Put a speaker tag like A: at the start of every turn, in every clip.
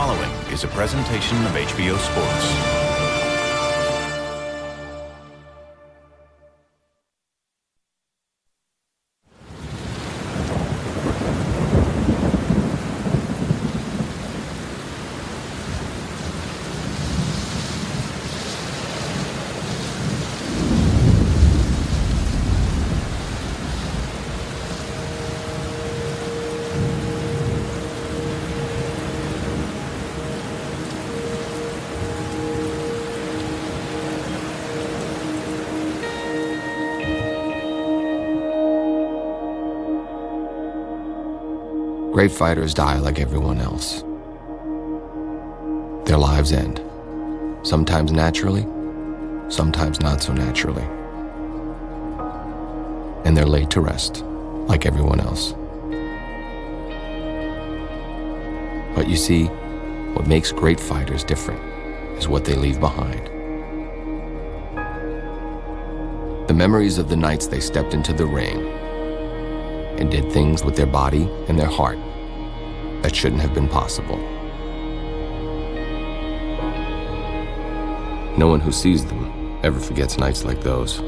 A: following is a presentation of HBO Sports.
B: Great fighters die like everyone else. Their lives end, sometimes naturally, sometimes not so naturally. And they're laid to rest like everyone else. But you see, what makes great fighters different is what they leave behind. The memories of the nights they stepped into the ring and did things with their body and their heart that shouldn't have been possible. No one who sees them ever forgets nights like those.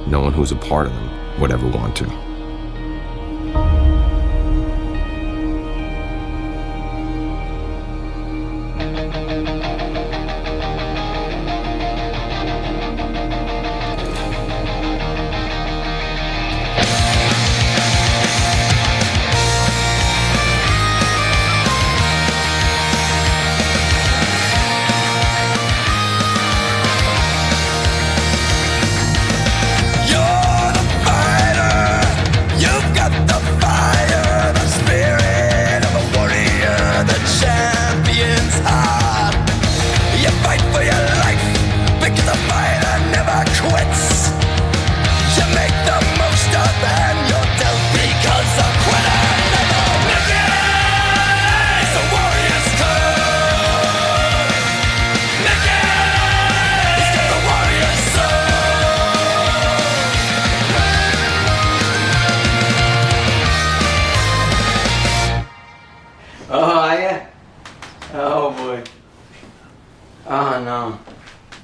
B: No one who's a part of them would ever want to.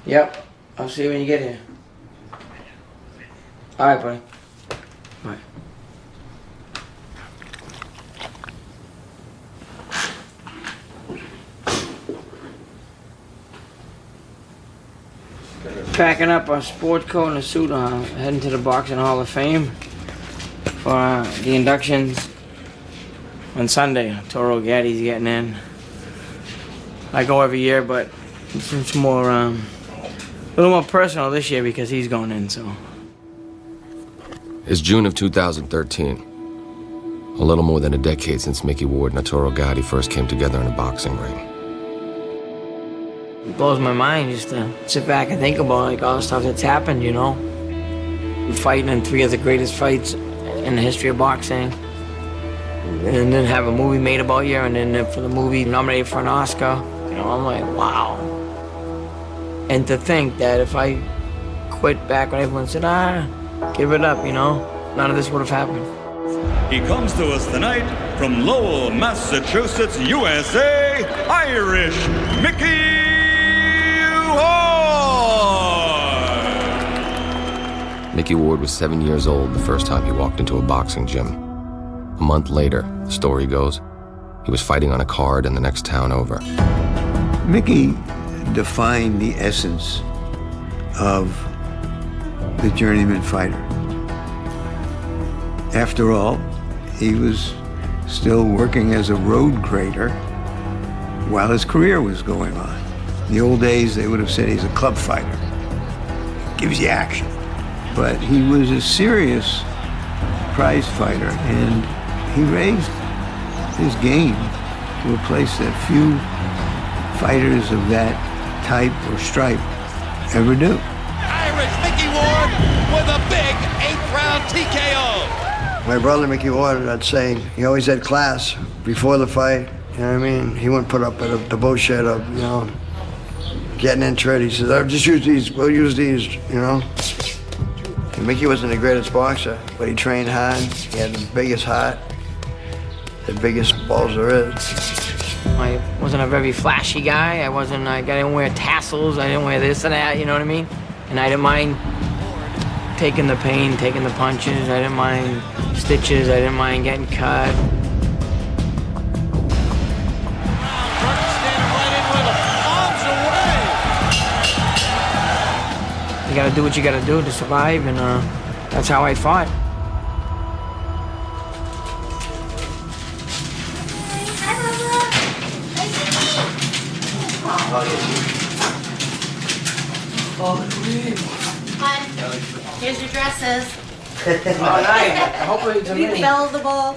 C: Yep, I'll see you when you get here. All right, buddy. Bye. Packing up our sport coat and a suit, heading to the Boxing Hall of Fame for the inductions on Sunday. Arturo Gatti's getting in. I go every year, but it's more, a little more personal this year because he's going in, so.
B: It's June of 2013. A little more than a decade since Micky Ward and Arturo Gatti first came together in a boxing ring.
C: It blows my mind just to sit back and think about like all the stuff that's happened, you know. We're fighting in 3 of the greatest fights in the history of boxing. And then have a movie made about you, and then for the movie nominated for an Oscar. You know, I'm like, wow. And to think that if I quit back when everyone said, give it up, you know, none of this would have happened.
D: He comes to us tonight from Lowell, Massachusetts, USA, Irish Micky Ward.
B: Micky Ward was 7 years old the first time he walked into a boxing gym. A month later, the story goes, he was fighting on a card in the next town over.
E: Micky defined the essence of the journeyman fighter. After all, he was still working as a road grader while his career was going on. In the old days, they would have said he's a club fighter. Gives you action. But he was a serious prize fighter, and he raised his game to a place that few fighters of that type or stripe ever do.
F: Irish Micky Ward with a big 8th-round TKO.
G: My brother Micky Ward, I'd say, he always had class before the fight. You know what I mean? He wouldn't put up with the bullshit of, you know, getting into it. He says, I'll just use these, we'll use these, you know. And Micky wasn't the greatest boxer, but he trained hard. He had the biggest heart. the biggest balls there is.
C: I wasn't a very flashy guy. I didn't wear tassels. I didn't wear this and that, you know what I mean? And I didn't mind taking the pain, taking the punches. I didn't mind stitches. I didn't mind getting cut. You gotta do what you gotta do to survive, and that's how I fought.
H: Here's your dresses.
C: Oh, nice. I hope it's a mini.
H: Bellable.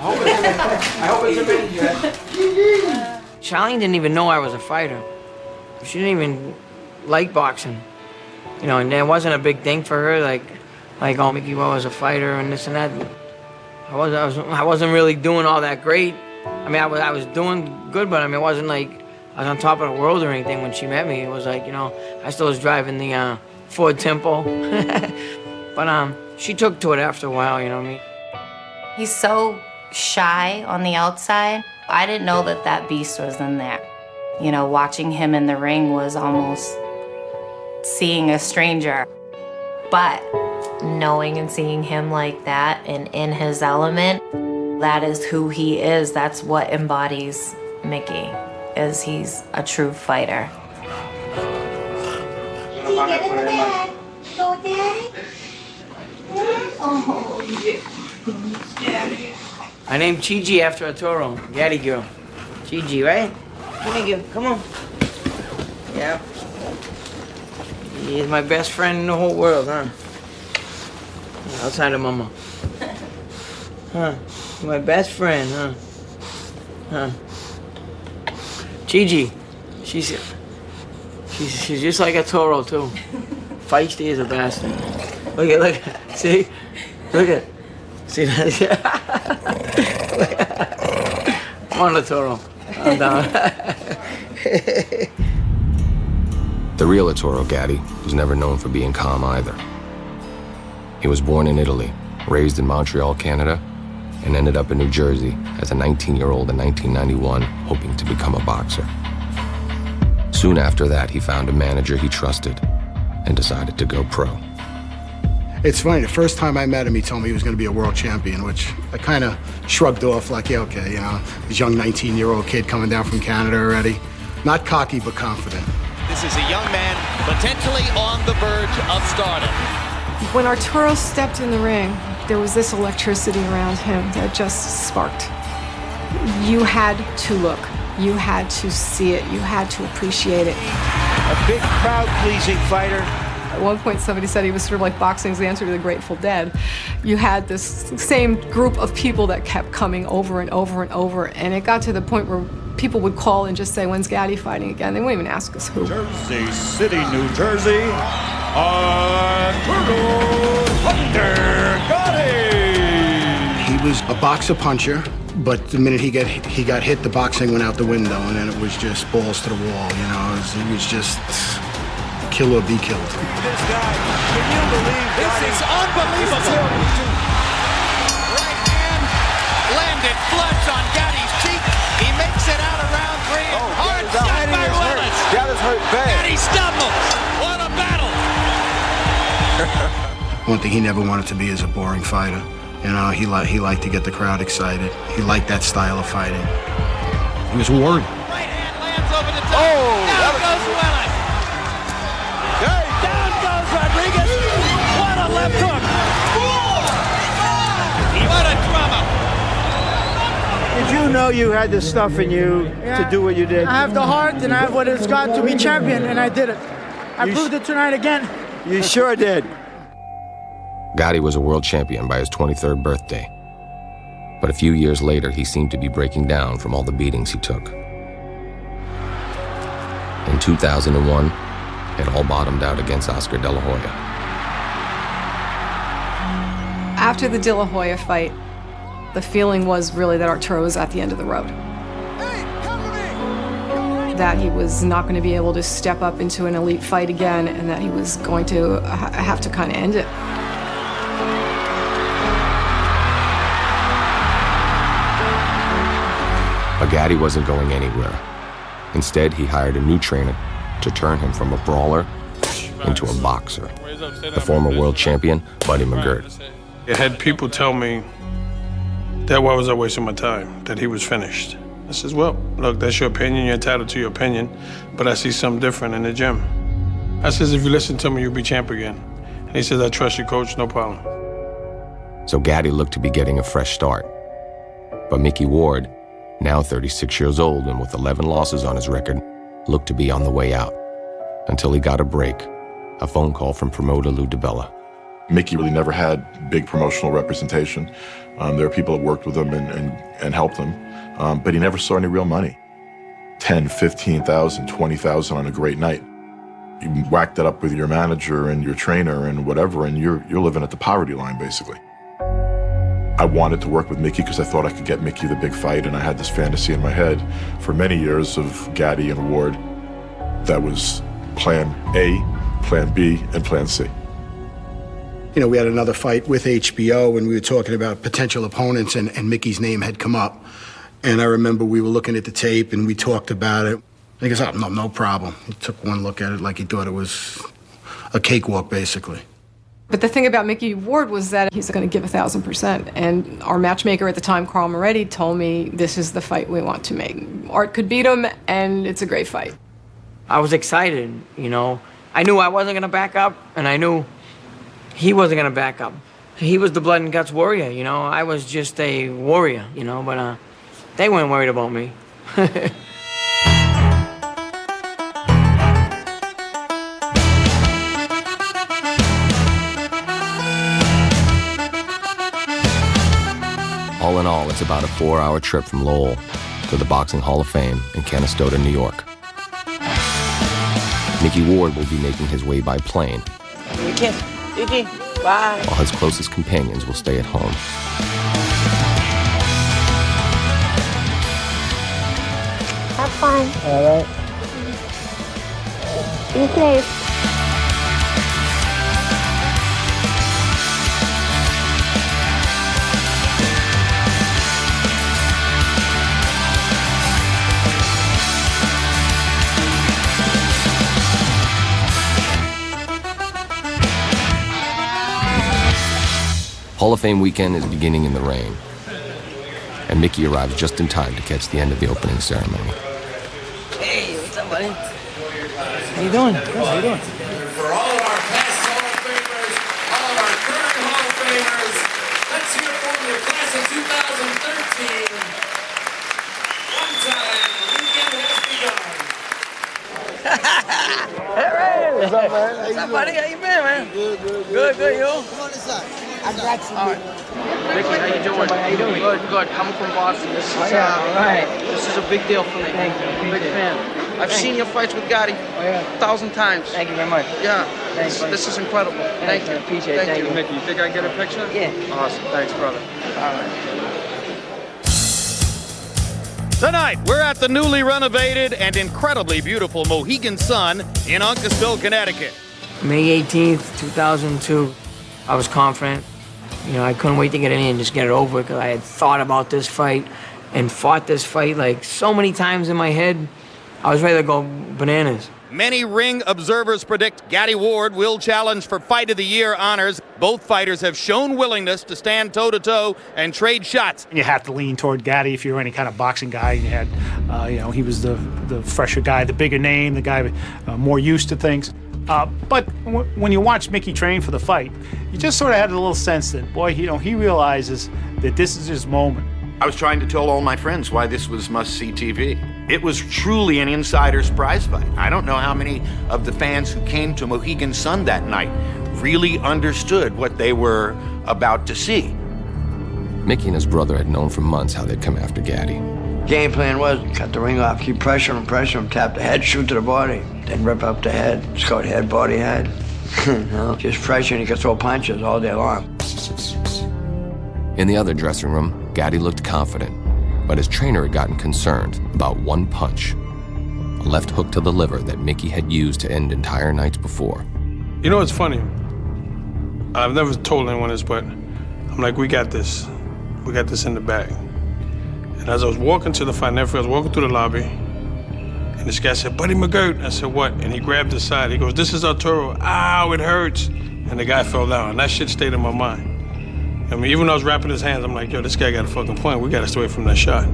C: I hope it's a mini dress. Charlene didn't even know I was a fighter. She didn't even like boxing. You know, and it wasn't a big thing for her, like oh, Micky Ward was a fighter and this and that. I wasn't really doing all that great. I mean, I was doing good, but I mean, it wasn't like I was on top of the world or anything when she met me. It was like, you know, I still was driving the Ford Tempo. But she took to it after a while, you know what I mean?
H: He's so shy on the outside. I didn't know that that beast was in there. You know, watching him in the ring was almost seeing a stranger. But knowing and seeing him like that and in his element, that is who he is. That's what embodies Micky, is he's a true fighter.
I: Get in the bag. Go, Daddy. Oh, Daddy.
C: I named Gigi after Arturo, Gatti girl. Gigi, right? Come on. Yeah. He's my best friend in the whole world, huh? Outside of Mama. Huh? My best friend, huh? Huh? Gigi, she's just like Arturo too. Feisty as a bastard. Look, see? Look at, see that? Come on, Arturo. I'm down.
B: The real Arturo Gatti was never known for being calm either. He was born in Italy, raised in Montreal, Canada, and ended up in New Jersey as a 19-year-old in 1991, hoping to become a boxer. Soon after that, he found a manager he trusted and decided to go pro.
J: It's funny, the first time I met him, he told me he was going to be a world champion, which I kind of shrugged off like, yeah, okay, you know, this young 19-year-old kid coming down from Canada already. Not cocky, but confident.
F: This is a young man potentially on the verge of stardom.
K: When Arturo stepped in the ring, there was this electricity around him that just sparked. You had to look. You had to see it. You had to appreciate it.
L: A big, crowd-pleasing fighter.
K: At one point, somebody said he was sort of like boxing's answer to the Grateful Dead. You had this same group of people that kept coming over and over and over, and it got to the point where people would call and just say, when's Gatti fighting again? They wouldn't even ask us who.
D: Jersey City, New Jersey, Arturo Gatti.
J: He was a boxer puncher, but the minute he got hit, the boxing went out the window, and then it was just balls to the wall, you know? It was just kill or be killed.
L: This guy, can you believe
F: This is unbelievable. Right hand landed flush on Gatti's cheek. He makes it out of round three. Hard shot by Willis.
L: Gatti's hurt bad.
F: Gatti stumbles. What a battle.
J: One thing he never wanted to be is a boring fighter. You know, he liked to get the crowd excited. He liked that style of fighting. He was a warrior.
F: Right hand lands over the top. Down goes Willis. Down goes Rodriguez. What a left hook. What a drama.
L: Did you know you had the stuff in you to do what you did?
M: I have the heart and I have what it's got to be champion, and I did it. I proved it tonight again.
L: You sure did.
B: Gatti was a world champion by his 23rd birthday. But a few years later, he seemed to be breaking down from all the beatings he took. In 2001, it all bottomed out against Oscar De La Hoya.
K: After the De La Hoya fight, the feeling was really that Arturo was at the end of the road. That he was not going to be able to step up into an elite fight again, and that he was going to have to kind of end it.
B: But Gatti wasn't going anywhere. Instead, he hired a new trainer to turn him from a brawler into a boxer. The former world champion, Buddy McGirt.
N: I had people tell me that why was I wasting my time, that he was finished. I says, well, look, that's your opinion, you're entitled to your opinion, but I see something different in the gym. I says, if you listen to me, you'll be champ again. And he says, I trust you, coach, no problem.
B: So Gatti looked to be getting a fresh start. But Micky Ward, now 36 years old and with 11 losses on his record, looked to be on the way out. Until he got a break, a phone call from promoter Lou DiBella.
O: Micky really never had big promotional representation. There were people that worked with him and helped him, but he never saw any real money. 10, 15,000, 20,000 on a great night. You whack that up with your manager and your trainer and whatever, and you're living at the poverty line, basically. I wanted to work with Micky because I thought I could get Micky the big fight, and I had this fantasy in my head for many years of Gatti and Ward. That was plan A, plan B, and plan C.
J: You know, we had another fight with HBO, and we were talking about potential opponents, and Micky's name had come up. And I remember we were looking at the tape, and we talked about it. He goes, oh, no problem. He took one look at it like he thought it was a cakewalk, basically.
K: But the thing about Micky Ward was that he's going to give 1,000%. And our matchmaker at the time, Carl Moretti, told me, this is the fight we want to make. Art could beat him, and it's a great fight.
C: I was excited, you know. I knew I wasn't going to back up, and I knew he wasn't going to back up. He was the blood and guts warrior, you know. I was just a warrior, you know, but they weren't worried about me.
B: All in all, it's about a 4-hour trip from Lowell to the Boxing Hall of Fame in Canastota, New York. Micky Ward will be making his way by plane,
C: Bye.
B: while his closest companions will stay at home.
P: Have fun.
C: All right.
P: Be safe.
B: Hall of Fame weekend is beginning in the rain, and Micky arrives just in time to catch the end of the opening ceremony.
C: Hey, what's up, buddy? How you doing? Good, how you doing?
F: For all of our past Hall of Famers, all of our current Hall of Famers, let's hear it for the class of 2013. One time, the weekend has begun.
C: Hey, what's up, man? What's up, buddy? How you been, man? Good, you?
M: Come on inside. I got you.
C: All right.
Q: Micky, how you doing?
C: How you doing?
Q: Good. Coming from Boston. This is
C: all right.
Q: This is a big deal for me.
C: Thank you.
Q: I'm a big fan. I've seen your fights with Gatti 1,000 times.
C: Thank you very much.
Q: Yeah.
C: Thanks,
Q: This is incredible. Thank you.
C: Appreciate it. Thank you.
Q: Micky, you think I can get a picture?
C: Yeah.
Q: Awesome. Thanks, brother.
C: All right.
R: Tonight, we're at the newly renovated and incredibly beautiful Mohegan Sun in Uncasville, Connecticut.
C: May 18th, 2002. I was confident. You know, I couldn't wait to get in and just get it over because I had thought about this fight and fought this fight like so many times in my head. I was ready to go bananas.
R: Many ring observers predict Gatti Ward will challenge for Fight of the Year honors. Both fighters have shown willingness to stand toe-to-toe and trade shots.
L: You have to lean toward Gatti if you're any kind of boxing guy. You had, he was the fresher guy, the bigger name, the guy more used to things. But when you watch Micky train for the fight, you just sort of had a little sense that, boy, he realizes that this is his moment.
S: I was trying to tell all my friends why this was must-see TV. It was truly an insider's prize fight. I don't know how many of the fans who came to Mohegan Sun that night really understood what they were about to see.
B: Micky and his brother had known for months how they'd come after Gatti.
G: Game plan was cut the ring off, keep pressure him, tap the head, shoot to the body, then rip up the head. It's called head, body, head. Just pressure and he could throw punches all day long.
B: In the other dressing room, Gatti looked confident, but his trainer had gotten concerned about one punch, a left hook to the liver that Micky had used to end entire nights before.
N: You know what's funny? I've never told anyone this, but I'm like, we got this. We got this in the bag. And And as I was walking to the fight, I was walking through the lobby, and this guy said, "Buddy McGirt." I said, "What?" And he grabbed his side. He goes, "This is Arturo." Ow, it hurts. And the guy fell down, and that shit stayed in my mind. I mean, even when I was wrapping his hands, I'm like, yo, this guy got a fucking point. We gotta stay away from that shot.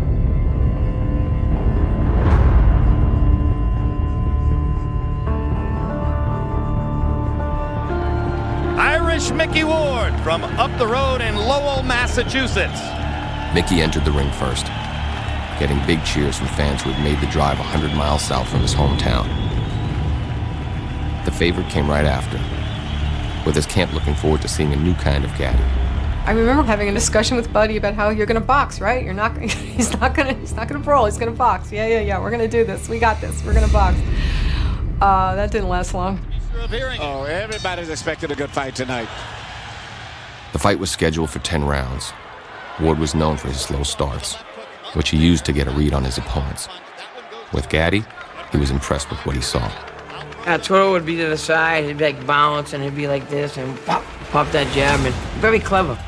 R: Irish Micky Ward from up the road in Lowell, Massachusetts.
B: Micky entered the ring first, getting big cheers from fans who had made the drive 100 miles south from his hometown. The favorite came right after, with his camp looking forward to seeing a new kind of Gatti.
K: I remember having a discussion with Buddy about how you're gonna box, right? You're not. He's not gonna brawl. He's gonna box. Yeah. We're gonna do this. We got this. We're gonna box. That didn't last long.
F: Oh, everybody's expecting a good fight tonight.
B: The fight was scheduled for 10 rounds. Ward was known for his slow starts, which he used to get a read on his opponents. With Gatti, he was impressed with what he saw.
C: Arturo would be to the side, he'd be like bounce, and he'd be like this, and pop that jab, and very clever.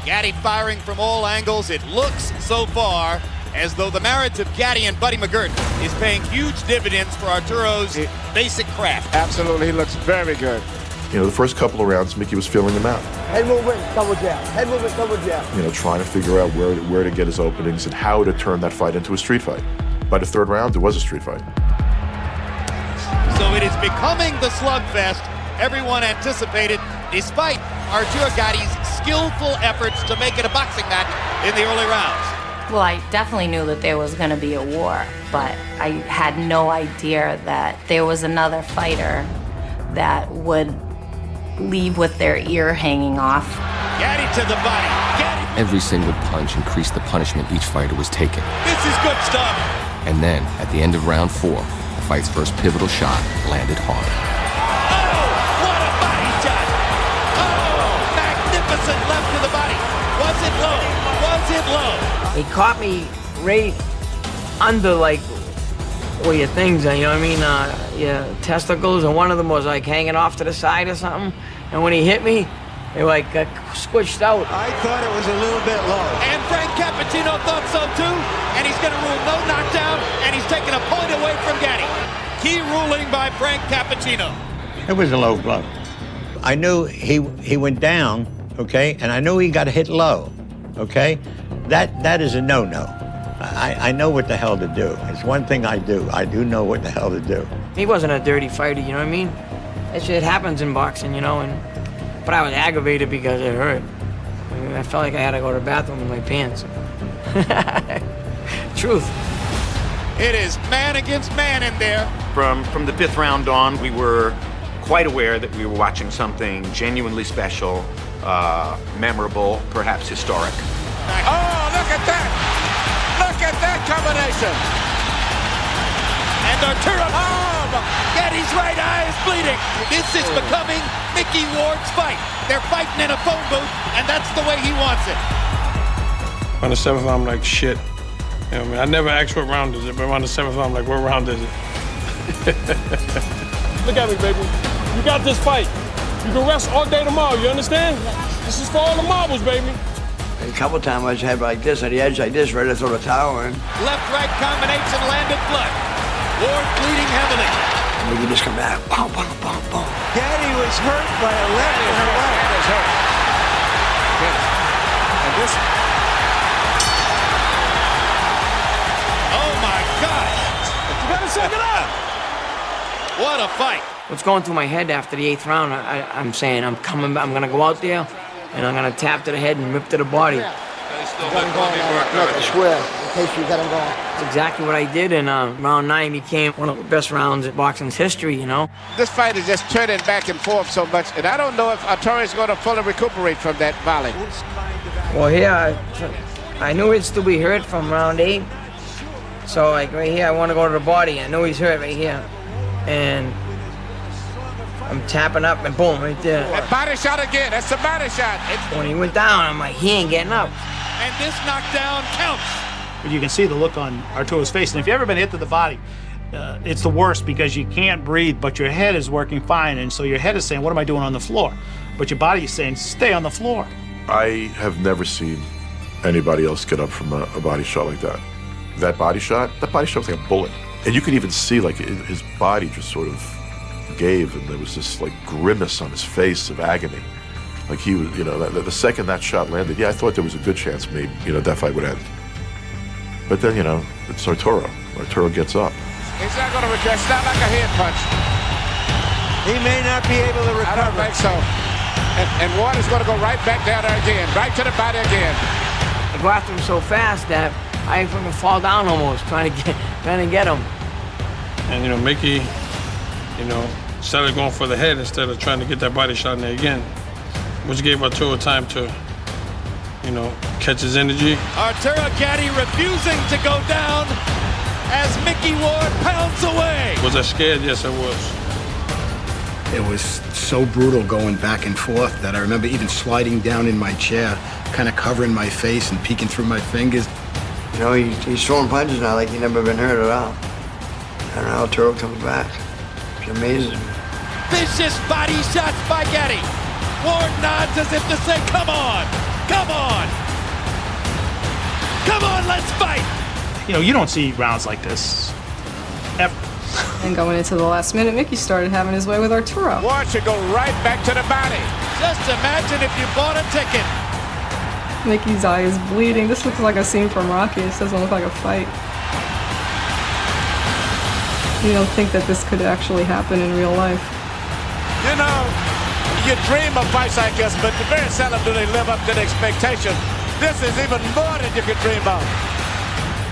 R: Gatti firing from all angles. It looks so far as though the marriage of Gatti and Buddy McGirt is paying huge dividends for Arturo's basic craft.
F: Absolutely, he looks very good.
O: You know, the first couple of rounds, Micky was feeling him out.
G: Head movement, double jab. Head movement, double jab.
O: You know, trying to figure out where to get his openings and how to turn that fight into a street fight. By the third round, it was a street fight.
R: So it is becoming the slugfest everyone anticipated, despite Arturo Gatti's skillful efforts to make it a boxing match in the early rounds.
H: Well, I definitely knew that there was going to be a war, but I had no idea that there was another fighter that would leave with their ear hanging off.
R: Gatti to the body. Gatti.
B: Every single punch increased the punishment each fighter was taking.
R: This is good stuff.
B: And then, at the end of round 4, the fight's first pivotal shot landed hard.
R: Oh, what a body shot. Oh, magnificent left to the body. Was it low? Was it low?
C: He caught me right under, like, where your things are, you know what I mean? Your testicles, and one of them was like hanging off to the side or something. And when he hit me, they like squished out.
F: I thought it was a little bit low.
R: And Frank Cappuccino thought so too. And he's going to rule no knockdown, and he's taking a point away from Gatti. Key ruling by Frank Cappuccino.
T: It was a low blow. I knew he went down, okay, and I knew he got hit low, okay? That is a no-no. I know what the hell to do. It's one thing I do. I do know what the hell to do.
C: He wasn't a dirty fighter, you know what I mean? That shit happens in boxing, you know, but I was aggravated because it hurt. I mean, I felt like I had to go to the bathroom in my pants. Truth.
R: It is man against man in there.
S: From the 5th round on, we were quite aware that we were watching something genuinely special, memorable, perhaps historic.
F: Oh, look at that! Look at that combination!
R: And Arturo, Gatti's right eye is bleeding. This is becoming Micky Ward's fight. They're fighting in a phone booth, and that's the way he wants it.
N: On the 7th round, I'm like, shit. You know what I mean? I never asked what round is it, but on the 7th round, I'm like, what round is it?
U: Look at me, baby. You got this fight. You can rest all day tomorrow, you understand? This is for all the marbles, baby.
G: A couple times I was head like this, on the edge like this, ready to throw the towel in.
R: Left-right combination landed flush. Ward bleeding heavily.
G: And we can just come back. Boom, boom, boom, boom.
F: Gatti was hurt by a leg in her leg. That is hurt. And this...
R: Oh, my gosh.
F: You better check it out.
R: What a fight.
C: What's going through my head after the 8th round, I'm saying I'm coming back, I'm going to go out there, and I'm going to tap to the head and rip to the body.
G: You got him going, like a square, in case you got him going.
C: That's exactly what I did, and round 9 became one of the best rounds in boxing's history, you know?
F: This fight is just turning back and forth so much, and I don't know if Arturo is going to fully recuperate from that volley.
C: Well, here, I knew he'd still be hurt from round 8. So, like, right here, I want to go to the body. I know he's hurt right here. And I'm tapping up, and boom, right there.
F: That body shot again. That's a body shot.
C: When he went down, I'm like, he ain't getting up.
R: And this knockdown counts.
L: But you can see the look on Arturo's face. And if you've ever been hit to the body, it's the worst because you can't breathe, but your head is working fine. And so your head is saying, what am I doing on the floor? But your body is saying, stay on the floor.
O: I have never seen anybody else get up from a body shot like that. that body shot was like a bullet. And you could even see like his body just sort of gave, and there was this like grimace on his face of agony. Like he was, you know, the second that shot landed, yeah, I thought there was a good chance maybe, you know, that fight would end. But then, you know, it's Arturo. Arturo gets up.
A: He's not going to recover. It's not like a head punch.
G: He may not be able to recover.
A: I don't think so. And Ward is going to go right back down there again, right to the body again.
C: I go after him so fast that I fucking fall down almost, trying to get him.
N: And, you know, Micky, you know, started going for the head instead of trying to get that body shot in there again, which gave Arturo time to, you know, catch his energy.
R: Arturo Gatti refusing to go down as Micky Ward pounds away.
N: Was I scared? Yes, I was.
J: It was so brutal going back and forth that I remember even sliding down in my chair, kind of covering my face and peeking through my fingers.
G: You know, he's throwing punches now like he's never been hurt at all. I don't know how Arturo comes back. It's amazing.
R: Vicious body shots by Gatti. Ward nods as if to say, come on, come on. Come on, let's fight.
L: You know, you don't see rounds like this ever.
K: And going into the last minute, Micky started having his way with Arturo.
A: Ward should go right back to the body.
R: Just imagine if you bought a ticket.
K: Micky's eye is bleeding. This looks like a scene from Rocky. This doesn't look like a fight. You don't think that this could actually happen in real life.
A: You know, you dream of fights like this, but very seldom do they live up to the expectation. This is even more than you could dream of.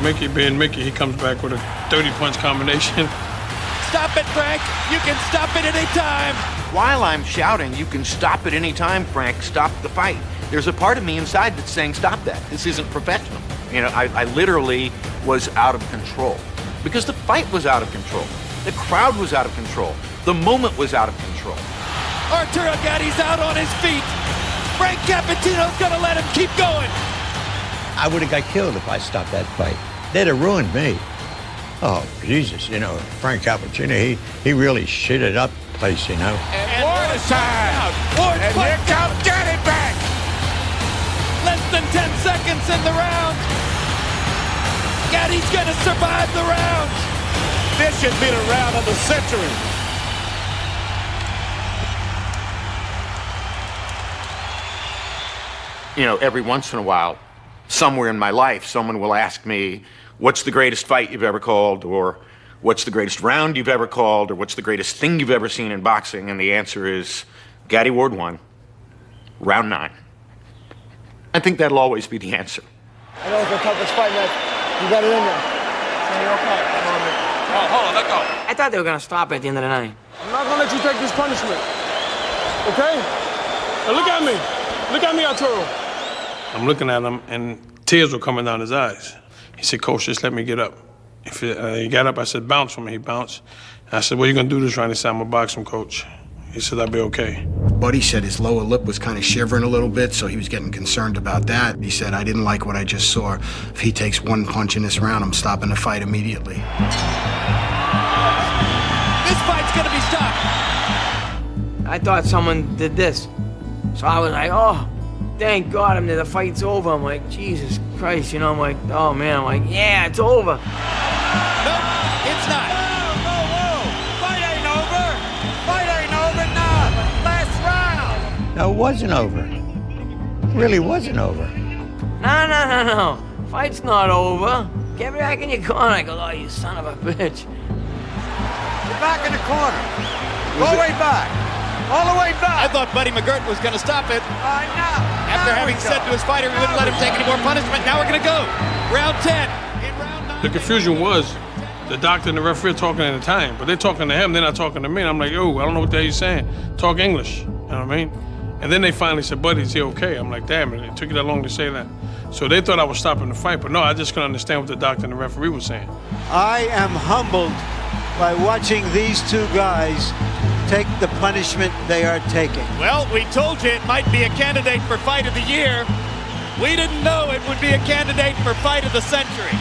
N: Micky being Micky, he comes back with a 30-punch combination.
R: Stop it, Frank. You can stop it any time.
S: While I'm shouting, you can stop at any time, Frank. Stop the fight. There's a part of me inside that's saying, stop that. This isn't professional. You know, I literally was out of control. Because the fight was out of control. The crowd was out of control. The moment was out of control.
R: Arturo Gatti's out on his feet. Frank Capitino's gonna let him keep going.
T: I would have got killed if I stopped that fight. They'd have ruined me. Oh, Jesus, you know, Frank Capitino, he really shitted up the place, you know.
A: And Ward is time. Ward, and here comes Gatti back.
R: Less than 10 seconds in the round. Gatti's gonna survive the round.
A: This should be the round of the century.
S: You know, every once in a while, somewhere in my life, someone will ask me, what's the greatest fight you've ever called? Or what's the greatest round you've ever called? Or what's the greatest thing you've ever seen in boxing? And the answer is Gatti Ward I, round 9. I think that'll always be the answer.
M: I know it's the toughest fight, man. You got it in there. So you're okay.
A: Hold on, let go.
C: I thought they were gonna stop at the end of the night.
U: I'm not gonna let you take this punishment. Okay? Now look at me. Look at me, Arturo.
N: I'm looking at him, and tears were coming down his eyes. He said, Coach, just let me get up. He got up, I said, bounce for me. He bounced. I said, what are you gonna do this round? He said, I'm gonna box him, Coach. He said, I'll be okay.
J: Buddy said his lower lip was kind of shivering a little bit, so he was getting concerned about that. He said, I didn't like what I just saw. If he takes one punch in this round, I'm stopping the fight immediately.
R: This fight's gonna be stopped.
C: I thought someone did this. So I was like, oh, thank God, the fight's over. I'm like, Jesus Christ, you know, I'm like, oh man, I'm like, yeah, it's over.
R: Nope, it's not.
A: Fight ain't over. Fight ain't over now. Last round.
T: No, it wasn't over. It really wasn't over.
C: No. Fight's not over. Get me back in your corner. I go, oh, you son of a bitch.
A: You're back in the corner. Go way back. All the way back.
R: I thought Buddy McGirt was going to stop it. After having said to his fighter he wouldn't let him take any more punishment, now we're going to go. Round 10. In round 9.
N: The confusion was the doctor and the referee talking at the time, but they're talking to him, they're not talking to me. And I'm like, yo, I don't know what the hell you're saying. Talk English, you know what I mean? And then they finally said, Buddy, is he okay? I'm like, damn it took you that long to say that. So they thought I was stopping the fight, but no, I just couldn't understand what the doctor and the referee were saying.
V: I am humbled by watching these two guys take the punishment they are taking.
R: Well, we told you it might be a candidate for Fight of the Year. We didn't know it would be a candidate for Fight of the Century.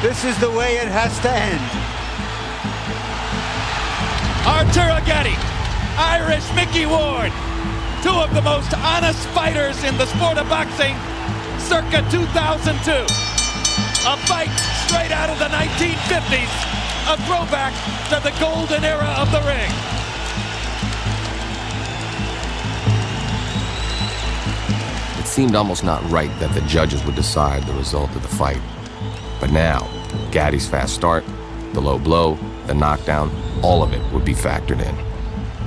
V: This is the way it has to end.
R: Arturo Gatti, Irish Micky Ward, two of the most honest fighters in the sport of boxing, circa 2002. A fight straight out of the 1950s. A throwback to the golden era of the ring.
B: It seemed almost not right that the judges would decide the result of the fight. But now, Gatti's fast start, the low blow, the knockdown, all of it would be factored in.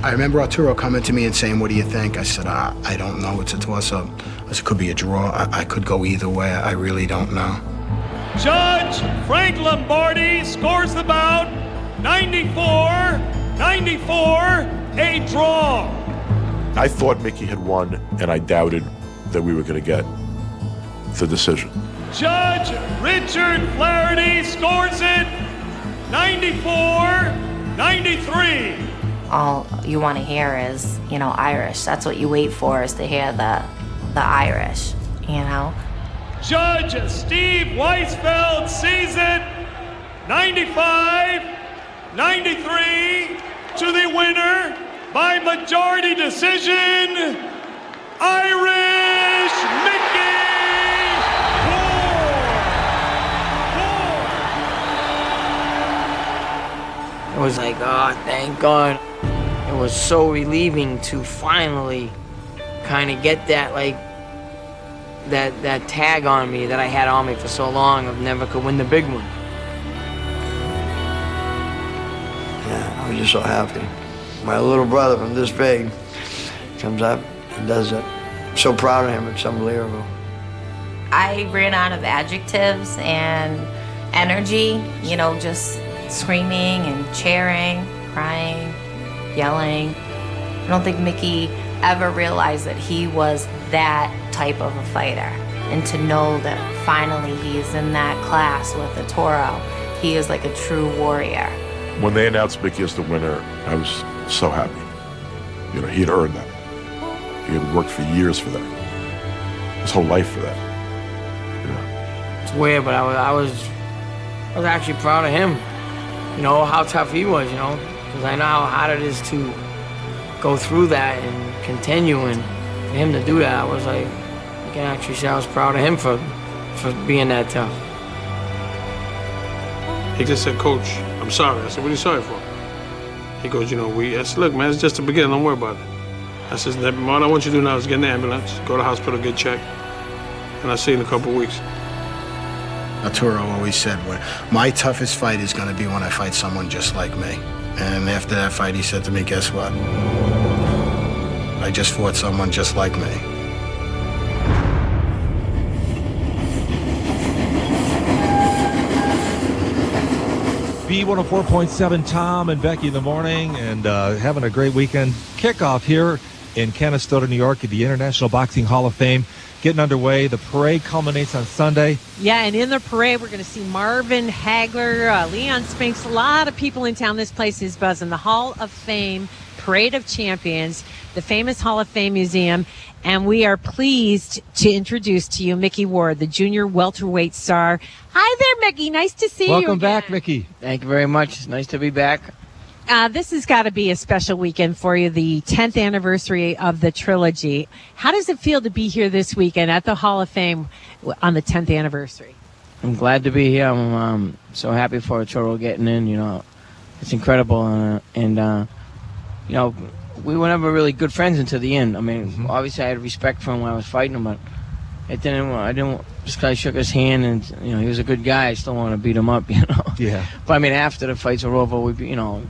J: I remember Arturo coming to me and saying, "What do you think?" I said, I don't know. It's a toss-up. I said, it could be a draw. I could go either way. I really don't know.
U: Judge Frank Lombardi scores the bout 94-94, a draw.
O: I thought Micky had won, and I doubted that we were going to get the decision.
U: Judge Richard Flaherty scores it 94-93.
H: All you want to hear is, you know, Irish. That's what you wait for, is to hear the Irish, you know?
U: Judge Steve Weisfeld sees it 95-93 to the winner by majority decision, Irish Micky
C: It was like, oh, thank God. It was so relieving to finally kind of get that, like, that tag on me that I had on me for so long of never could win the big one.
G: Yeah, I was just so happy. My little brother from this big comes up and does it. I'm so proud of him, it's unbelievable.
H: I ran out of adjectives and energy, you know, just screaming and cheering, crying, yelling. I don't think Micky ever realized that he was that type of a fighter. And to know that finally he's in that class with Arturo, he is like a true warrior.
O: When they announced Micky as the winner, I was so happy. You know, he had earned that. He had worked for years for that. His whole life for that. You know?
C: It's weird, but I was actually proud of him. You know, how tough he was, you know, because I know how hard it is to go through that and continue, and for him to do that, I was like, I can actually say I was proud of him for being that tough.
N: He just said, "Coach, I'm sorry." I said, "What are you sorry for?" He goes, "You know, I said, look, man, it's just the beginning. Don't worry about it." I said, "All I want you to do now is get in the ambulance, go to the hospital, get checked, and I'll see you in a couple of weeks."
J: Arturo always said, my toughest fight is going to be when I fight someone just like me. And after that fight, he said to me, guess what? I just fought someone just like me.
E: B104.7, Tom and Becky in the morning, and having a great weekend. Kickoff here in Canastota, New York at the International Boxing Hall of Fame. Getting underway. The parade culminates on Sunday.
I: Yeah, and in the parade, we're going to see Marvin Hagler, Leon Spinks, a lot of people in town. This place is buzzing. The Hall of Fame, Parade of Champions, the famous Hall of Fame Museum. And we are pleased to introduce to you Micky Ward, the junior welterweight star. Hi there, Micky. Nice to see you.
E: Welcome back, Micky.
C: Thank you very much. It's nice to be back.
I: This has got to be a special weekend for you, the 10th anniversary of the trilogy. How does it feel to be here this weekend at the Hall of Fame on the 10th anniversary?
C: I'm glad to be here. I'm so happy for Arturo getting in. You know, it's incredible. And you know, we were never really good friends until the end. I mean, obviously I had respect for him when I was fighting him, but I didn't just because I shook his hand and, you know, he was a good guy. I still want to beat him up, you know.
E: Yeah.
C: But I mean, after the fights were over, we, you know,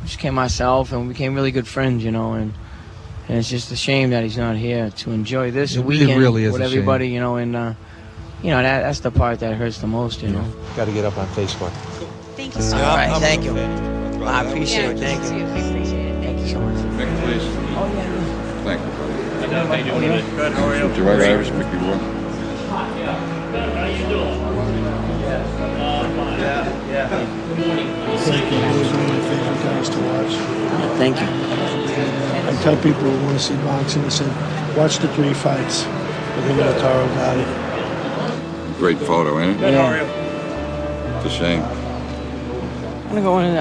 C: just became ourselves and we became really good friends, you know. And it's just a shame that he's not here to enjoy this weekend
E: really is
C: with everybody, you know. And you know, that's the part that hurts the most, you know.
E: Got to get up on Facebook.
I: Thank you so much.
C: All right, thank you. I appreciate it. Thank you.
I: We appreciate it. Thank you so much.
W: Mick, please.
C: Oh, yeah.
W: Thank you, buddy.
R: How you doing today? Good, how are you?
W: Mr. Right Irish, Micky Ward.
R: Good, how you doing? Yeah.
X: Thank you. Those are my favorite guys to watch.
C: Thank you.
X: I tell people who want to see boxing, I said, watch the 3 fights with him and Arturo Gatti.
W: Great photo, ain't it?
R: Good, how are you?
W: It's a shame.
C: I'm gonna go in.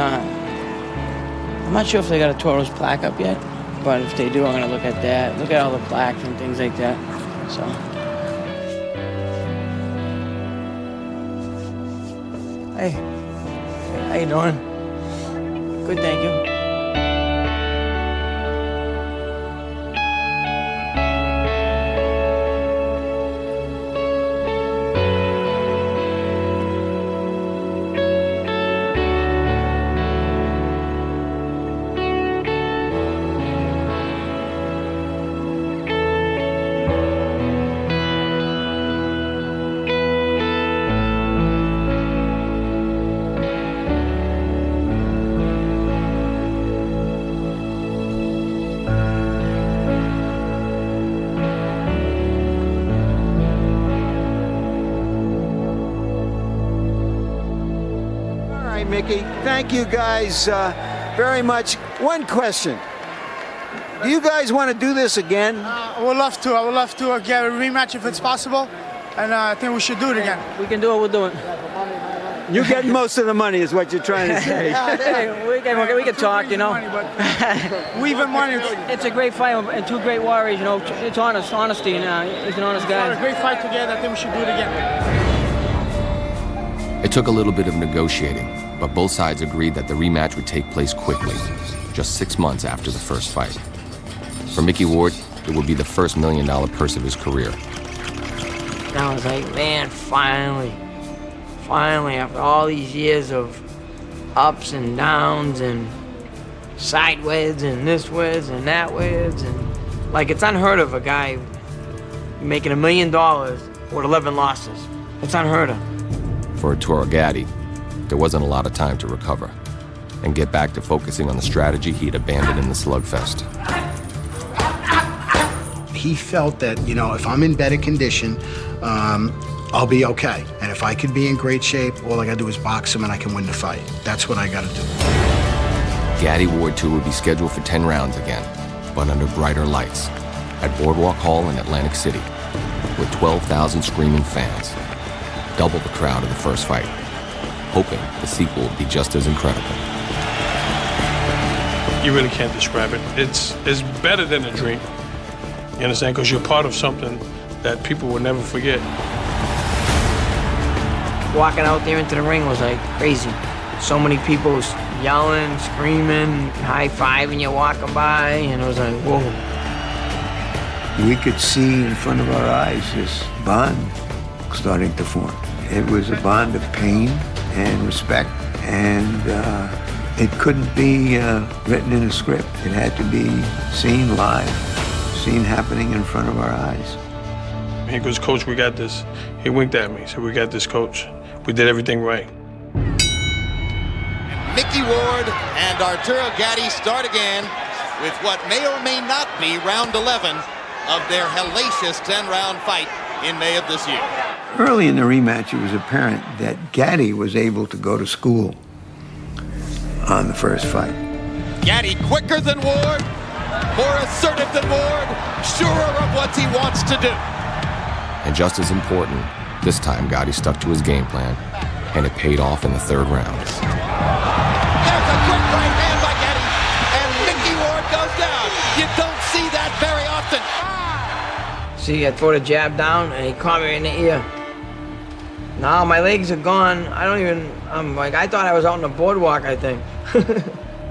C: I'm not sure if they got a Toro's plaque up yet, but if they do, I'm gonna look at that. Look at all the plaques and things like that. So. Hey, how you doing? Good, thank you.
V: Mickey, thank you guys very much. One question. Do you guys want to do this again?
M: I would love to. I would love to get a rematch if it's possible. And I think we should do it again.
C: We can do it, we'll do it.
V: You're getting most of the money is what you're trying to say.
C: Hey, we can talk, you know.
M: We even money.
C: It's a great fight and two great warriors, you know. It's honesty, you know. He's an honest guy.
M: It's a great fight together. I think we should do it again.
B: It took a little bit of negotiating, but both sides agreed that the rematch would take place quickly, just 6 months after the first fight. For Micky Ward, it would be the first $1 million purse of his career.
C: I was like, man, finally, after all these years of ups and downs and sideways and this ways and that ways, and like, it's unheard of a guy making $1 million with 11 losses. It's unheard of.
B: For Arturo Gatti, there wasn't a lot of time to recover and get back to focusing on the strategy he'd abandoned in the slugfest.
J: He felt that, you know, if I'm in better condition, I'll be okay. And if I could be in great shape, all I gotta do is box him and I can win the fight. That's what I gotta do.
B: Gatti Ward II would be scheduled for 10 rounds again, but under brighter lights, at Boardwalk Hall in Atlantic City, with 12,000 screaming fans, double the crowd of the first fight, hoping the sequel would be just as incredible.
N: You really can't describe it. It's better than a dream. You understand? Because you're part of something that people will never forget.
C: Walking out there into the ring was like crazy. So many people yelling, screaming, high-fiving you walking by, and it was like, whoa.
D: We could see in front of our eyes this bond starting to form. It was a bond of pain and respect, and it couldn't be written in a script. It had to be seen live, seen happening in front of our eyes.
N: He goes, "Coach, we got this." He winked at me, said, "We got this, Coach. We did everything right."
R: Micky Ward and Arturo Gatti start again with what may or may not be round 11 of their hellacious 10-round fight in May of this year.
D: Early in the rematch, it was apparent that Gatti was able to go to school on the first fight.
R: Gatti quicker than Ward, more assertive than Ward, surer of what he wants to do.
B: And just as important, this time Gatti stuck to his game plan, and it paid off in the third round.
R: There's a quick right hand by Gatti, and Micky Ward goes down. You don't see that very often.
C: See, I throw the jab down, and he caught me in the ear. Now my legs are gone. I thought I was out on the boardwalk, I think.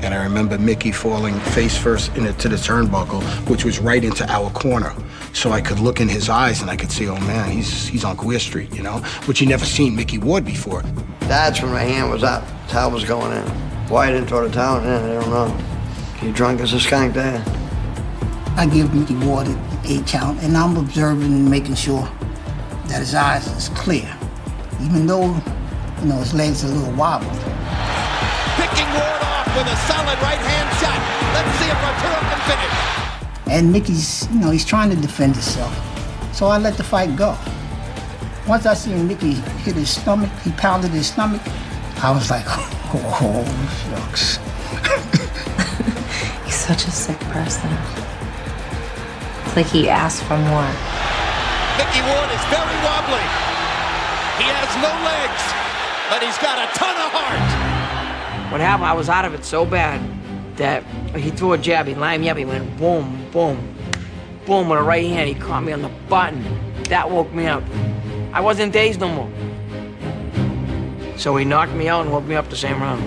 J: And I remember Mickey falling face first into the turnbuckle, which was right into our corner. So I could look in his eyes and I could see, oh man, he's on Queer Street, you know, which you never seen Micky Ward before.
G: That's when my hand was up, towel was going in. Why I didn't throw the towel in, I don't know. He drunk as a skunk there.
F: I give Micky Ward an 8 count, and I'm observing and making sure that his eyes is clear, even though, you know, his legs are a little wobbly.
R: Picking Ward off with a solid right-hand shot. Let's see if Arturo can finish.
F: And Micky's, you know, he's trying to defend himself. So I let the fight go. Once I seen Micky hit his stomach, he pounded his stomach, I was like, oh, shucks.
H: He's such a sick person. It's like he asked for more.
R: Micky Ward is very wobbly. He has no legs, but he's got a ton of heart.
C: What happened, I was out of it so bad that he threw a jab, he lined me up, he went boom, boom, boom with a right hand. He caught me on the button. That woke me up. I wasn't dazed no more. So he knocked me out and woke me up the same round.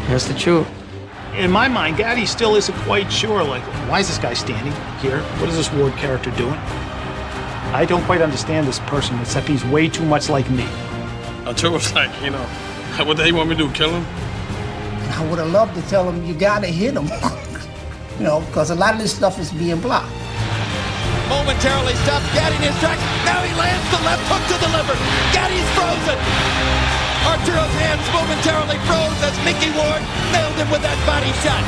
C: That's the truth.
K: In my mind, Gatti still isn't quite sure, like, why is this guy standing here? What is this Ward character doing? I don't quite understand this person, except he's way too much like me.
N: Arturo's like, you know, what do you want me to do, kill him?
F: I would have loved to tell him, you gotta hit him. You know, because a lot of this stuff is being blocked.
R: Momentarily stops Gatti in his tracks. Now he lands the left hook to the liver. Gatti's frozen. Arturo's hands momentarily froze as Micky Ward nailed him with that body shot.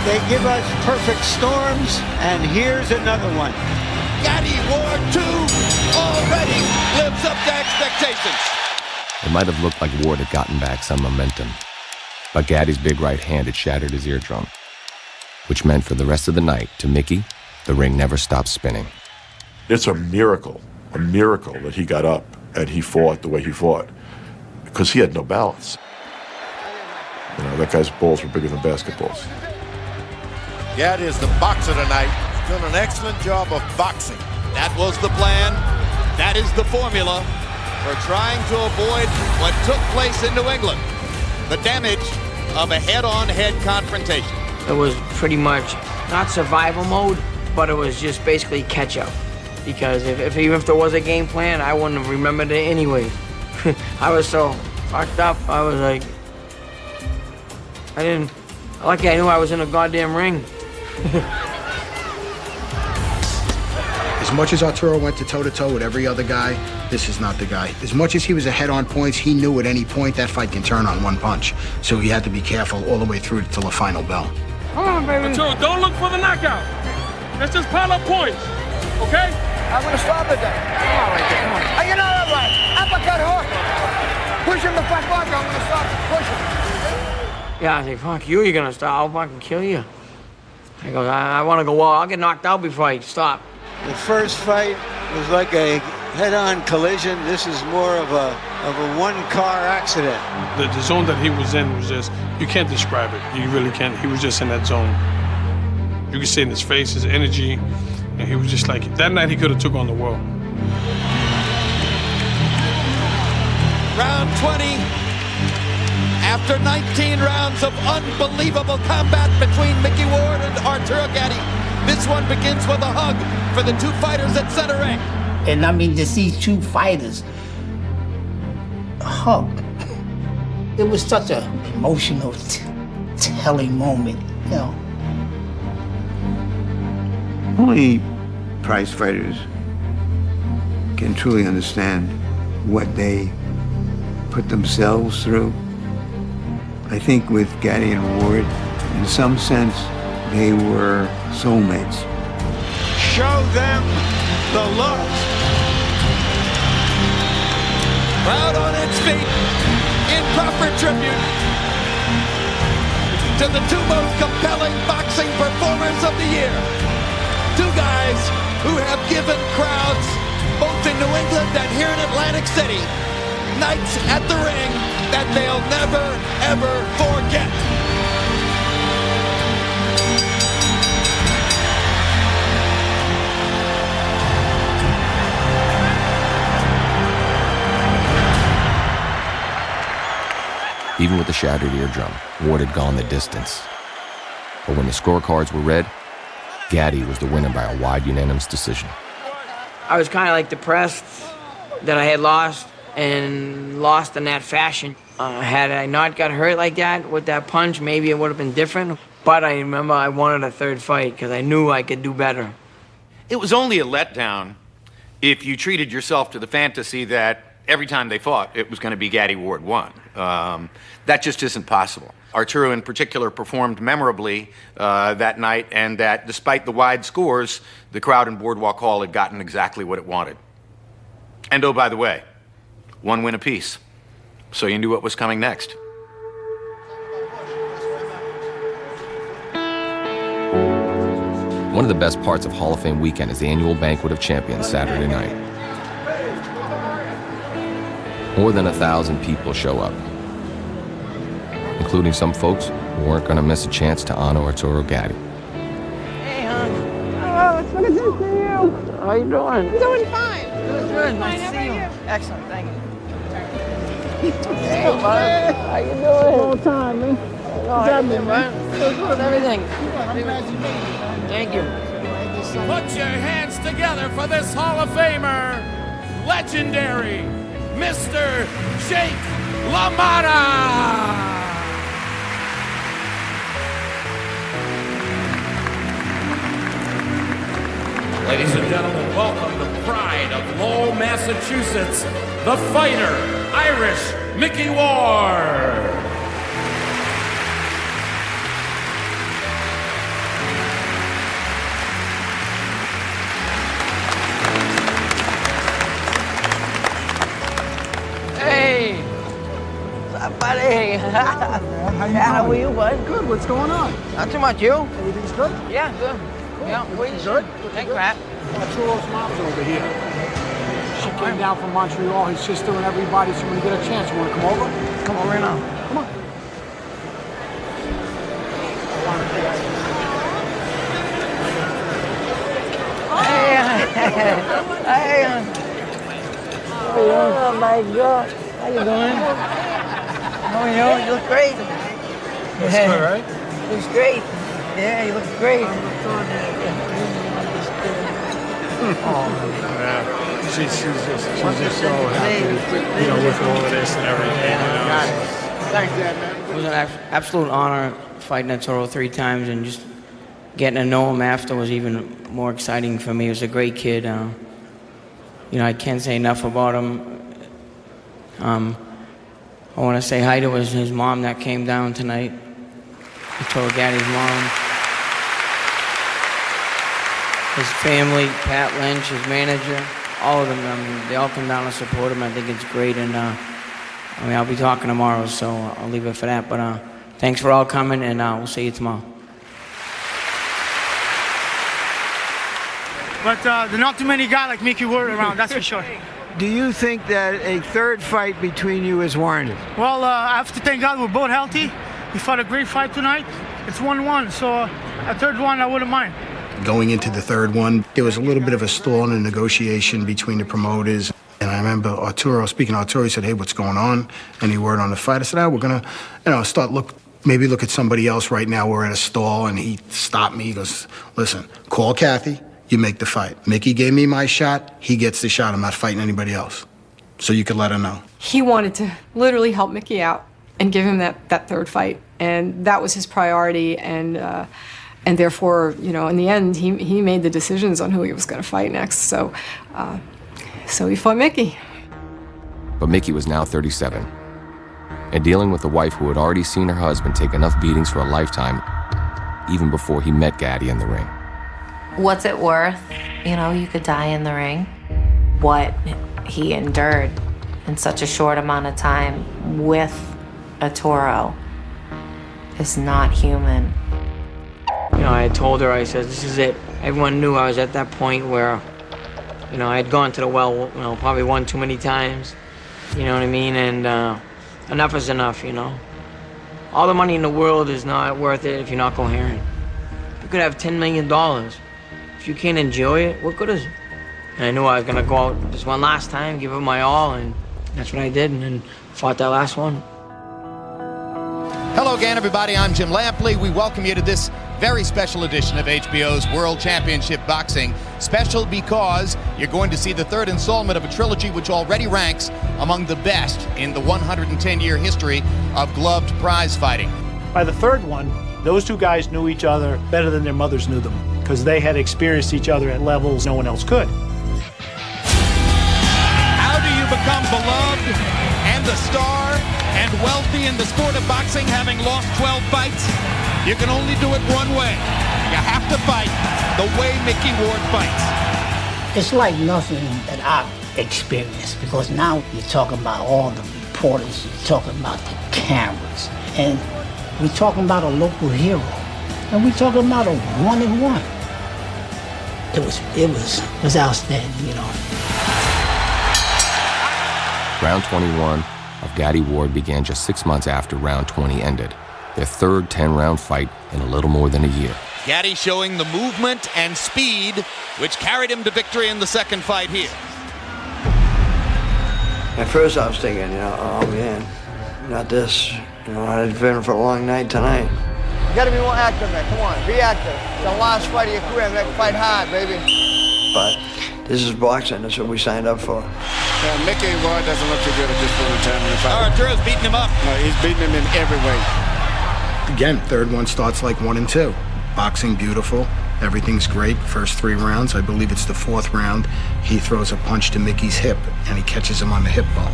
V: They give us perfect storms, and here's another one.
R: Gatti Ward II already lives up to expectations.
B: It might have looked like Ward had gotten back some momentum, but Gatti's big right hand had shattered his eardrum, which meant for the rest of the night, to Micky, the ring never stopped spinning.
O: It's a miracle that he got up and he fought the way he fought, because he had no balance. You know, that guy's balls were bigger than basketballs.
A: Gatti is the boxer tonight. He's done an excellent job of boxing.
R: That was the plan. That is the formula for trying to avoid what took place in New England. The damage of a head-on-head confrontation.
C: It was pretty much not survival mode, but it was just basically catch up. Because even if there was a game plan, I wouldn't have remembered it anyways. I was so fucked up. I was like, lucky I knew I was in a goddamn ring.
J: As much as Arturo went to toe-to-toe with every other guy, this is not the guy. As much as he was ahead on points, he knew at any point that fight can turn on one punch. So he had to be careful all the way through till the final bell.
U: Come on, baby. Arturo, don't look for the knockout. Let's just pile up points, okay?
M: I'm gonna stop it then. Come on, right there, come on. You know that right. Uppercut hook. Push him the front block, I'm gonna stop him. Push him.
C: Yeah, I say, fuck you, you're gonna stop. I'll fucking kill you. I go, I wanna go, well, I'll get knocked out before I stop.
V: The first fight was like a head-on collision. This is more of a one-car accident.
N: The zone that he was in was just, you can't describe it. You really can't. He was just in that zone. You could see in his face, his energy, and he was just like, that night he could have took on the world.
R: Round 20. After 19 rounds of unbelievable combat between Micky Ward and Arturo Gatti, this one begins with a hug for the two fighters at center ring.
F: And I mean, to see two fighters hug, it was such an emotional, telling moment, you know.
D: Only prize fighters can truly understand what they put themselves through. I think with Gatti and Ward, in some sense, they were soulmates.
V: Show them the love.
R: Crowd on its feet in proper tribute to the two most compelling boxing performers of the year. Two guys who have given crowds, both in New England and here in Atlantic City, nights at the ring that they'll never, ever forget.
B: Even with the shattered eardrum, Ward had gone the distance. But when the scorecards were read, Gatti was the winner by a wide unanimous decision.
C: I was kind of like depressed that I had lost, and lost in that fashion. Had I not got hurt like that with that punch, maybe it would have been different. But I remember I wanted a third fight because I knew I could do better.
S: It was only a letdown if you treated yourself to the fantasy that every time they fought, it was going to be Gatti Ward I. That just isn't possible. Arturo, in particular, performed memorably that night, and that despite the wide scores, the crowd in Boardwalk Hall had gotten exactly what it wanted. And oh, by the way, one win apiece. So you knew what was coming next.
B: One of the best parts of Hall of Fame weekend is the annual Banquet of Champions Saturday night. More than 1,000 people show up, including some folks who weren't going to miss a chance to honor Arturo Gatti.
C: Hey, hon. Oh, it's so good to see you. How you doing?
L: I'm doing fine.
C: Good. Nice to
L: How
C: see you.
L: about you?
C: Excellent, thank you. Hey, man. How you doing?
F: Long time, man.
C: What's happening, man? Good, everything.
F: I'm glad you made it, man.
C: Thank you.
A: Put your hands together for this Hall of Famer, legendary Mr. Jake LaMotta. Ladies and gentlemen, welcome the pride of Lowell, Massachusetts, the fighter, Irish Micky Ward.
C: Hey! What's up, buddy? How are you, bud?
F: Good. What's going on?
C: Not too much, you?
F: Everything's good?
C: Yeah, good. Yeah, wait.
F: Good?
C: Thanks, Pat.
F: Arturo's mom's over here. She came down from Montreal, his sister and everybody, so when you get a chance, you want to come over?
C: Come over right now.
F: Come on.
C: Hey, oh my God. How you doing? How are you? You look great.
U: Looks good, right?
C: Looks great. Yeah, you look great.
U: Yeah. She's just so happy, with all of this and everything.
F: Thanks, Dad, man.
C: It was an absolute honor fighting Arturo 3 times, and just getting to know him after was even more exciting for me. He was a great kid. I can't say enough about him. I want to say hi to his mom that came down tonight. Arturo Gatti's mom. His family, Pat Lynch, his manager, all of them. They all come down to support him. I think it's great, and I'll be talking tomorrow, so I'll leave it for that. But thanks for all coming, and we'll see you tomorrow.
L: But there are not too many guys like Micky Ward around, that's for sure.
V: Do you think that a third fight between you is warranted?
L: Well, I have to thank God we're both healthy. We fought a great fight tonight. It's 1-1, so a third one I wouldn't mind.
J: Going into the third one, there was a little bit of a stall in the negotiation between the promoters. And I remember Arturo, speaking to Arturo, he said, hey, what's going on? Any word on the fight? I said, we're going to, maybe look at somebody else right now. We're at a stall. And he stopped me. He goes, listen, call Kathy. You make the fight. Micky gave me my shot. He gets the shot. I'm not fighting anybody else. So you could let her know.
P: He wanted to literally help Micky out and give him that third fight. And that was his priority. And therefore, in the end, he made the decisions on who he was going to fight next. So he fought Micky.
B: But Micky was now 37, and dealing with a wife who had already seen her husband take enough beatings for a lifetime, even before he met Gatti in the ring.
H: What's it worth? You could die in the ring. What he endured in such a short amount of time with Arturo is not human.
C: I had told her, I said, this is it. Everyone knew I was at that point where, I had gone to the well, probably one too many times. You know what I mean? And enough is enough, All the money in the world is not worth it if you're not coherent. You could have $10 million. If you can't enjoy it, what good is it? And I knew I was going to go out this one last time, give it my all, and that's what I did, and then fought that last one.
R: Hello again, everybody. I'm Jim Lampley. We welcome you to this very special edition of HBO's World Championship Boxing. Special because you're going to see the third installment of a trilogy which already ranks among the best in the 110-year history of gloved prize fighting.
K: By the third one, those two guys knew each other better than their mothers knew them, because they had experienced each other at levels no one else could.
R: How do you become beloved and a star and wealthy in the sport of boxing, having lost 12 fights? You can only do it one way. You have to fight the way Micky Ward fights.
F: It's like nothing that I've experienced, because now you're talking about all the reporters, you're talking about the cameras, and we're talking about a local hero, and we're talking about a 1-1. It was outstanding,
B: Round 21 of Gatti Ward began just 6 months after round 20 ended, their third 10-round fight in a little more than a year.
R: Gatti showing the movement and speed which carried him to victory in the second fight here.
G: At first I was thinking, you know, oh man, not this. You know, I've been for a long night tonight.
M: You gotta be more active, man. Come on, be active. It's the last fight of your career, man. Fight hard, baby.
G: But this is boxing. That's what we signed up for.
A: Yeah, Micky Ward doesn't look too good at this point in time in the fight.
R: Arturo's beating him up.
A: No, he's beating him in every way.
J: Again, third one starts like 1 and 2. Boxing beautiful. Everything's great. First 3 rounds. I believe it's the 4th round. He throws a punch to Micky's hip, and he catches him on the hip bone.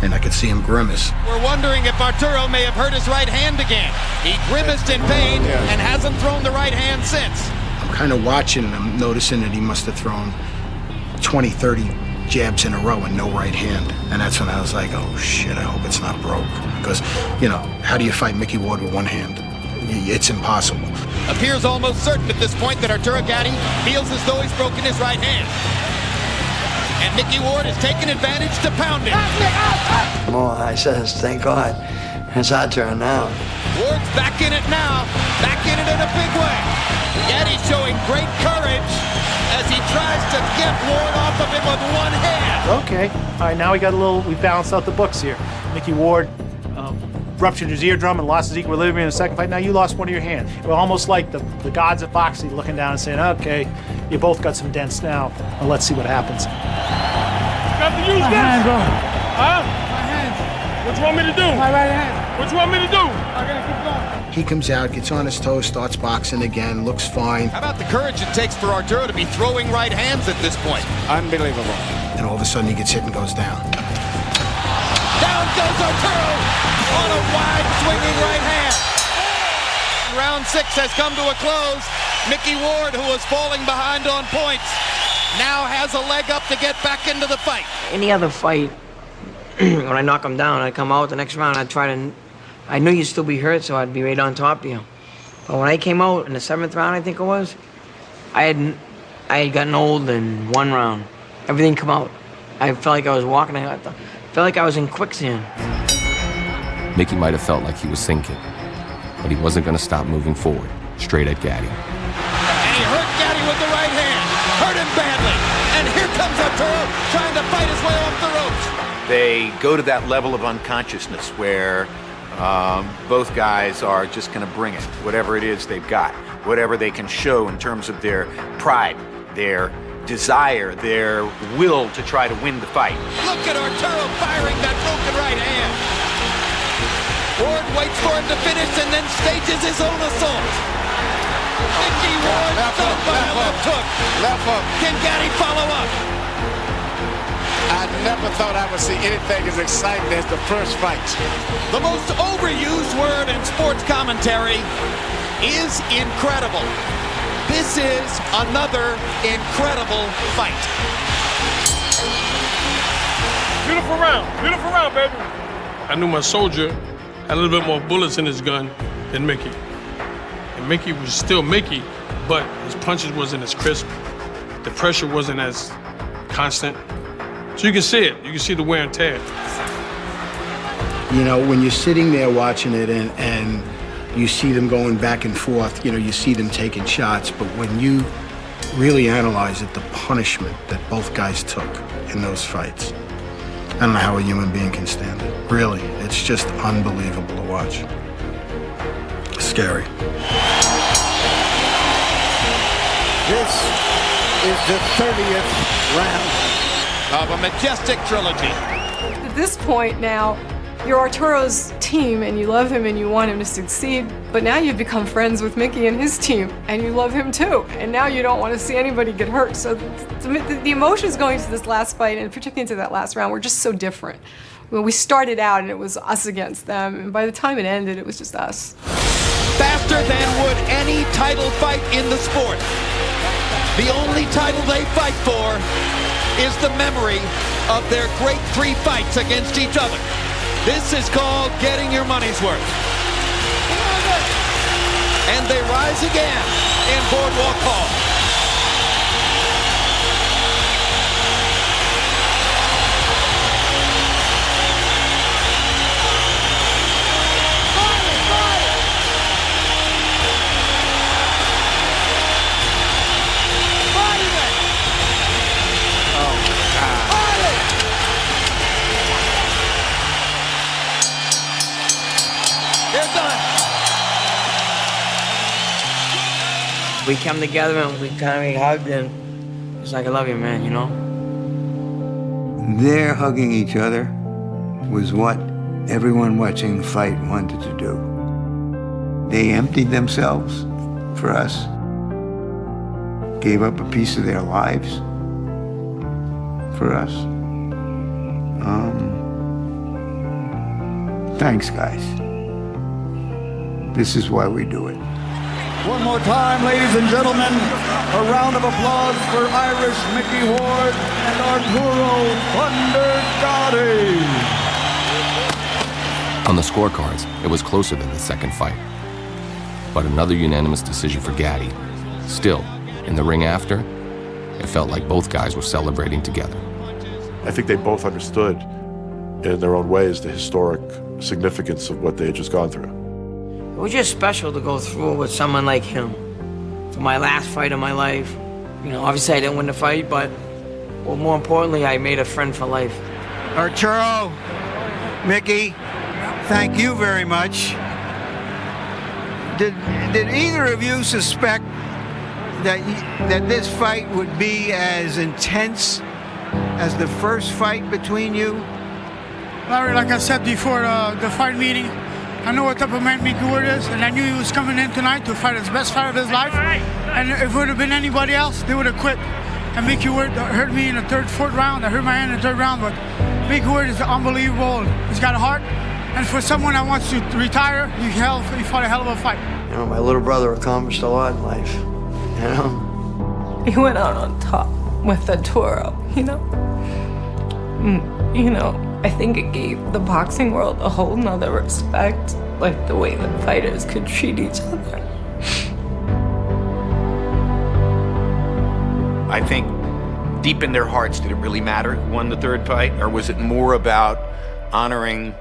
J: And I could see him grimace.
R: We're wondering if Arturo may have hurt his right hand again. He grimaced in pain and hasn't thrown the right hand since.
J: I'm kind of watching, and I'm noticing that he must have thrown 20, 30 jabs in a row and no right hand. And that's when I was like, oh shit, I hope it's not broke. Because, you know, how do you fight Micky Ward with one hand? It's impossible.
R: Appears almost certain at this point that Arturo Gatti feels as though he's broken his right hand. And Micky Ward has taken advantage to pound him.
G: More, I says, thank God. It's our turn now.
R: Ward's back in it now. Back in it in a big way. Gatti's showing great courage as he tries to get Ward off of him with one hand.
K: Okay. All right, now we balanced out the books here. Micky Ward ruptured his eardrum and lost his equilibrium in the second fight. Now you lost one of your hands. We're almost like the gods of boxing looking down and saying, okay, you both got some dents now. Well, let's see what happens.
U: Got to use
L: My
U: this.
L: hand, bro.
U: Huh?
L: My hand.
U: What you want me to do?
L: My right hand.
U: What you want me to do?
L: I gotta keep going.
J: He comes out, gets on his toes, starts boxing again, looks fine.
R: How about the courage it takes for Arturo to be throwing right hands at this point?
A: Unbelievable.
J: And all of a sudden he gets hit and goes down.
R: Down goes Arturo on a wide swinging right hand. Round 6 has come to a close. Micky Ward, who was falling behind on points, now has a leg up to get back into the fight.
C: Any other fight, when I knock him down, I come out the next round, I knew you'd still be hurt, so I'd be right on top of you. But when I came out in the 7th round, I think it was, I had gotten old in 1 round. Everything come out. I felt like I was walking, I felt like I was in quicksand.
B: Micky might have felt like he was sinking, but he wasn't going to stop moving forward, straight at Gatti.
R: And he hurt Gatti with the right hand, hurt him badly. And here comes Arturo trying to fight his way off the ropes.
S: They go to that level of unconsciousness where both guys are just going to bring it, whatever it is they've got, whatever they can show in terms of their pride, their desire, their will to try to win the fight.
R: Look at Arturo firing that broken right hand. Ward waits for him to finish and then stages his own assault. Micky Ward thrown by a left hook.
A: Left hook.
R: Can Gatti follow up?
A: I never thought I would see anything as exciting as the first fight.
R: The most overused word in sports commentary is incredible. This is another incredible fight.
U: Beautiful round, baby. I knew my soldier had a little bit more bullets in his gun than Micky. And Micky was still Micky, but his punches wasn't as crisp. The pressure wasn't as constant. So you can see it. You can see the wear and tear.
J: You know, when you're sitting there watching it and you see them going back and forth, you know, you see them taking shots, but when you really analyze it, the punishment that both guys took in those fights, I don't know how a human being can stand it. Really, it's just unbelievable to watch. Scary.
M: This is the 30th round
R: of a majestic trilogy.
P: At this point now, you're Arturo's team and you love him and you want him to succeed, but now you've become friends with Micky and his team and you love him too. And now you don't want to see anybody get hurt. So the emotions going to this last fight, and particularly into that last round, were just so different. Well, we started out and it was us against them, and by the time it ended, it was just us.
R: Faster than would any title fight in the sport. The only title they fight for is the memory of their great 3 fights against each other. This is called getting your money's worth. And they rise again in Boardwalk Hall.
C: We came together and we kind of hugged, and it's like, I love you, man, you know?
D: Their hugging each other was what everyone watching the fight wanted to do. They emptied themselves for us, gave up a piece of their lives for us. Thanks, guys. This is why we do it.
E: One more time, ladies and gentlemen, a round of applause for Irish Micky Ward and Arturo Thunder Gatti.
B: On the scorecards, it was closer than the second fight. But another unanimous decision for Gatti. Still, in the ring after, it felt like both guys were celebrating together.
O: I think they both understood in their own ways the historic significance of what they had just gone through.
C: It was just special to go through with someone like him. For my last fight of my life, you know, obviously I didn't win the fight, but well, more importantly, I made a friend for life.
V: Arturo, Micky, thank you very much. Did either of you suspect that this fight would be as intense as the first fight between you?
L: Larry, like I said before the fight meeting, I know what type of man Micky Ward is, and I knew he was coming in tonight to fight his best fight of his life. And if it would have been anybody else, they would have quit. And Micky Ward hurt me in the fourth round. I hurt my hand in the third round, but Micky Ward is unbelievable. He's got a heart. And for someone that wants to retire, he fought a hell of a fight.
G: You know, my little brother accomplished a lot in life, you know?
I: He went out on top with Arturo, you know? You know, I think it gave the boxing world a whole nother respect, like the way that fighters could treat each other.
S: I think deep in their hearts, did it really matter who won the third fight? Or was it more about honoring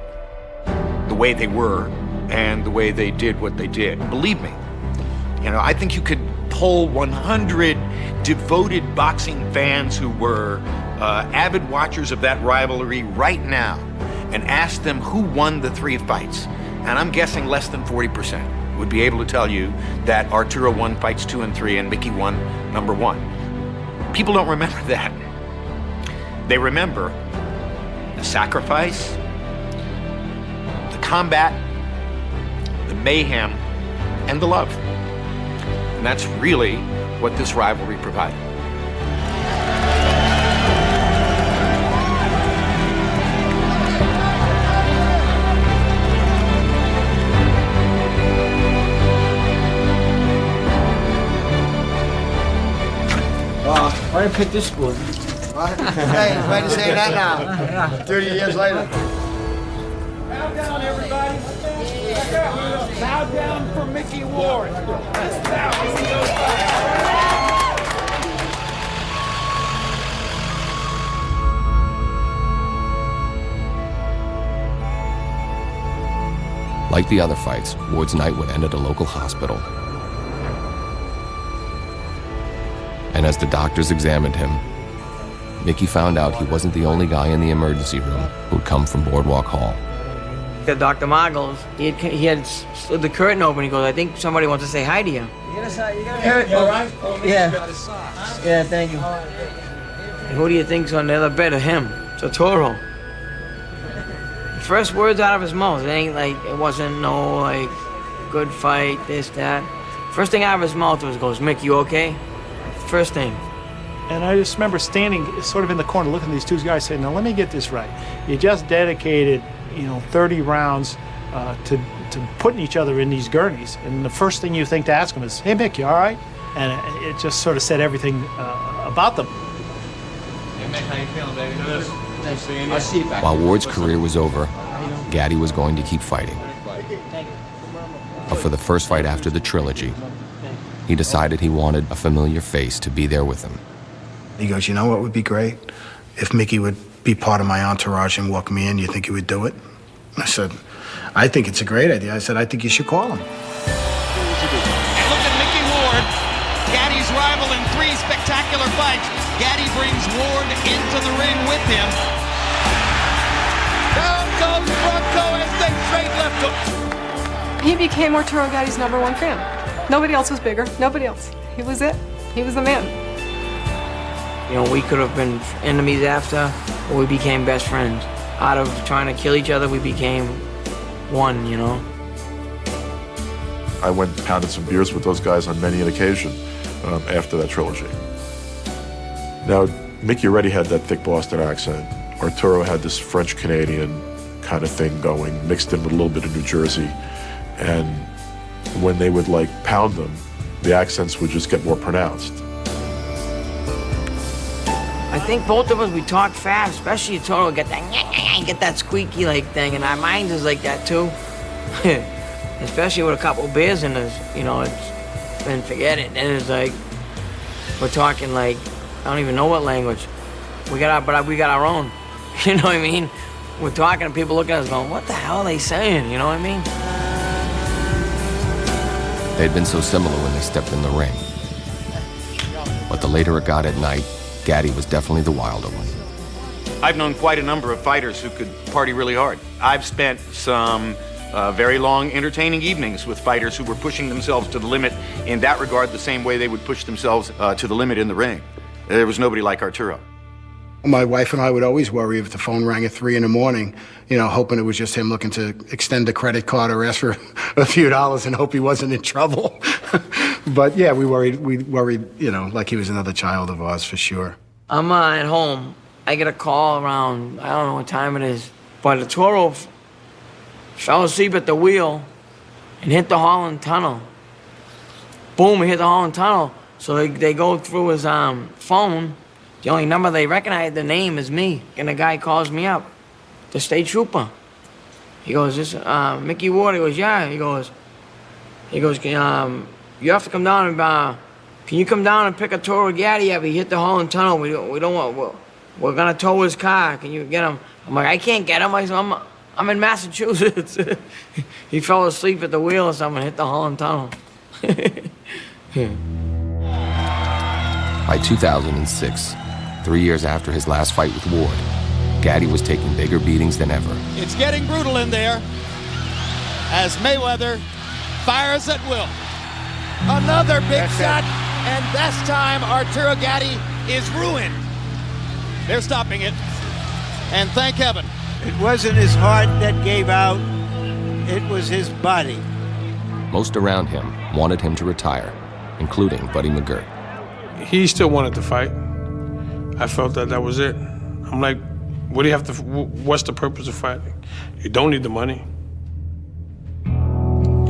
S: the way they were and the way they did what they did? Believe me, you know, I think you could poll 100 devoted boxing fans who were avid watchers of that rivalry right now and ask them who won the 3 fights. And I'm guessing less than 40% would be able to tell you that Arturo won fights 2 and 3 and Micky won number 1. People don't remember that. They remember the sacrifice, the combat, the mayhem, and the love. And that's really what this rivalry provided.
C: Why did I pick this school?
G: What? Hey, why to say that now? 30 years later.
M: Bow down, everybody. Bow down for Micky Ward. Just bow.
B: Like the other fights, Ward's night would end at a local hospital. And as the doctors examined him, Micky found out he wasn't the only guy in the emergency room who'd come from Boardwalk Hall.
C: Dr. Margles, he had slid the curtain open. He goes, I think somebody wants to say hi to you.
M: You all right?
C: Yeah. Yeah, thank you. And who do you think's on the other bed of him? It's Arturo. The first words out of his mouth, it wasn't no, like, good fight, this, that. First thing out of his mouth goes, Mick, you okay? First thing.
K: And I just remember standing sort of in the corner looking at these 2 guys saying, now let me get this right. You just dedicated, 30 rounds to putting each other in these gurneys. And the first thing you think to ask them is, hey, Mick, you all right? And it just sort of said everything about them.
M: Hey, Mick, how you feeling, baby? Good. Nice seeing you.
B: I'll see you back. While Ward's career was over, Gatti was going to keep fighting. But for the first fight after the trilogy, he decided he wanted a familiar face to be there with him.
J: He goes, you know what would be great? If Micky would be part of my entourage and walk me in, you think he would do it? I said, I think it's a great idea. I said, I think you should call him.
R: And look at Micky Ward, Gatti's rival in 3 spectacular fights. Gatti brings Ward into the ring with him. Down goes Bronco as they straight left hook.
P: He became Arturo Gatti's #1 fan. Nobody else was bigger. Nobody else. he was it. He was the man.
C: You know, we could have been enemies after, but we became best friends. Out of trying to kill each other, we became one, you know?
O: I went and pounded some beers with those guys on many an occasion after that trilogy. Now, Micky already had that thick Boston accent. Arturo had this French-Canadian kind of thing going, mixed in with a little bit of New Jersey. And when they would, like, pound them, the accents would just get more pronounced.
C: I think both of us, we talk fast, especially Arturo, get that squeaky like thing, and our minds is like that too. Especially with a couple beers in us, you know, then forget it. And it's like, we're talking like, I don't even know what language. We got our own. You know what I mean? We're talking and people look at us going, what the hell are they saying? You know what I mean?
B: They'd been so similar when they stepped in the ring. But the later it got at night, Gatti was definitely the wilder one.
S: I've known quite a number of fighters who could party really hard. I've spent some very long, entertaining evenings with fighters who were pushing themselves to the limit in that regard the same way they would push themselves to the limit in the ring. There was nobody like Arturo.
J: My wife and I would always worry if the phone rang at 3 in the morning, you know, hoping it was just him looking to extend a credit card or ask for a few dollars and hope he wasn't in trouble. But yeah, we worried, you know, like he was another child of ours for sure.
C: I'm at home. I get a call around, I don't know what time it is, but Arturo fell asleep at the wheel and hit the Holland Tunnel. Boom, he hit the Holland Tunnel. So they go through his phone. The only number they recognize, the name is me. And the guy calls me up, the state trooper. He goes, this Micky Ward? He goes, yeah. He goes, you have to come down and, can you come down and pick Arturo Gatti up? He hit the Holland Tunnel. We don't want, we're gonna tow his car. Can you get him? I'm like, I can't get him. I said, I'm in Massachusetts. He fell asleep at the wheel or something, hit the Holland Tunnel.
B: By 2006, 3 years after his last fight with Ward, Gatti was taking bigger beatings than ever.
R: It's getting brutal in there as Mayweather fires at will. Another big shot, and this time Arturo Gatti is ruined. They're stopping it, and thank heaven.
V: It wasn't his heart that gave out, it was his body.
B: Most around him wanted him to retire, including Buddy McGirt.
U: He still wanted to fight. I felt that was it. I'm like, what do you have to, what's the purpose of fighting? You don't need the money.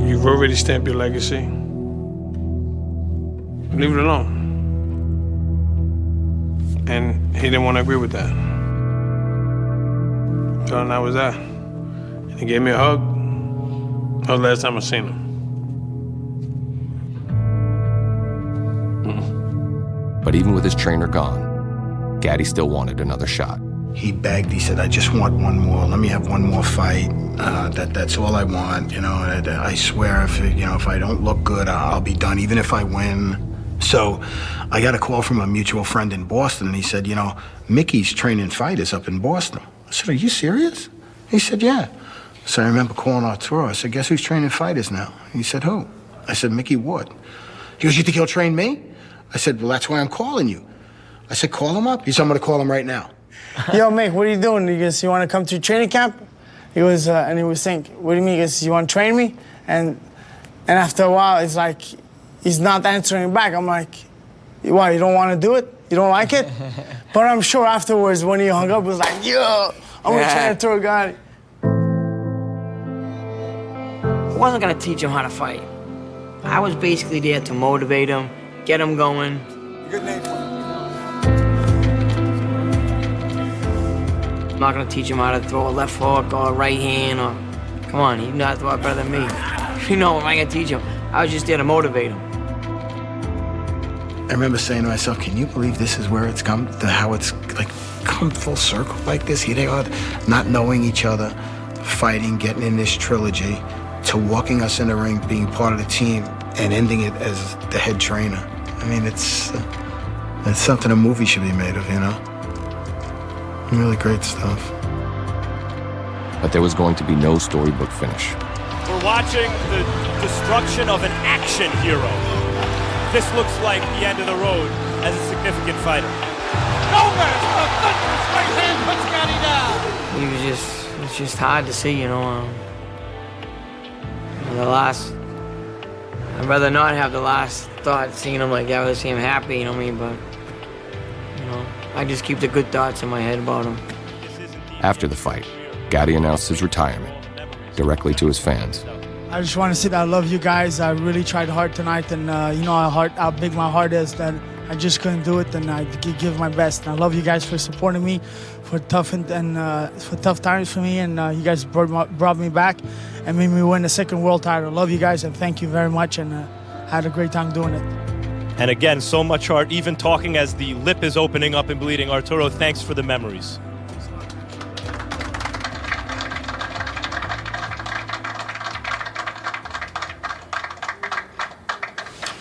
U: You've already stamped your legacy. Leave it alone. And he didn't want to agree with that. So that was that. And he gave me a hug. That was the last time I seen him.
B: But even with his trainer gone, Gatti still wanted another shot.
J: He begged, he said, I just want one more. Let me have one more fight. That's all I want, you know. I swear, if I don't look good, I'll be done, even if I win. So I got a call from a mutual friend in Boston, and he said, you know, Micky's training fighters up in Boston. I said, are you serious? He said, yeah. So I remember calling Arturo. I said, guess who's training fighters now? He said, who? I said, Micky Ward. He goes, you think he'll train me? I said, well, that's why I'm calling you. I said, call him up. He said, I'm going to call him right now.
Q: Yo, Mick, what are you doing? He goes, you want to come to training camp? He was, and he was saying, what do you mean? He goes, you want to train me? And after a while, it's like, he's not answering back. I'm like, why, you don't want to do it? You don't like it? But I'm sure afterwards, when he hung up, he was like, yo, I'm going to train Arturo Gatti.
C: I wasn't going to teach him how to fight. I was basically there to motivate him, get him going.
Q: Good name.
C: I'm not gonna teach him how to throw a left hook or a right hand or, come on, you know how to throw it better than me. You know, what am I gonna teach him? I was just there to motivate him.
J: I remember saying to myself, can you believe this is where it's come, how it's like come full circle like this? Here they are, not knowing each other, fighting, getting in this trilogy, to walking us in the ring, being part of the team, and ending it as the head trainer. I mean, it's something a movie should be made of, you know? Really great stuff.
B: But there was going to be no storybook finish.
T: We're watching the destruction of an action hero.
N: this looks like the end of the road as a significant fighter. Gomez, a thunderous right hand puts Gatti down.
C: It's just hard to see, you know. I'd rather not have the last thought seeing him like that, to see him happy, you know what I mean? But, you know, I just keep the good thoughts in my head about him.
B: After the fight, Gatti announced his retirement directly to his fans.
Q: I just want to say that I love you guys. I really tried hard tonight, and you know how big my heart is, that I just couldn't do it, and I give my best. And I love you guys for supporting me, for tough times for me, and you guys brought me back and made me win the second world title. I love you guys, and thank you very much, and I had a great time doing it.
N: And again, so much heart, even talking as the lip is opening up and bleeding. Arturo, thanks for the memories.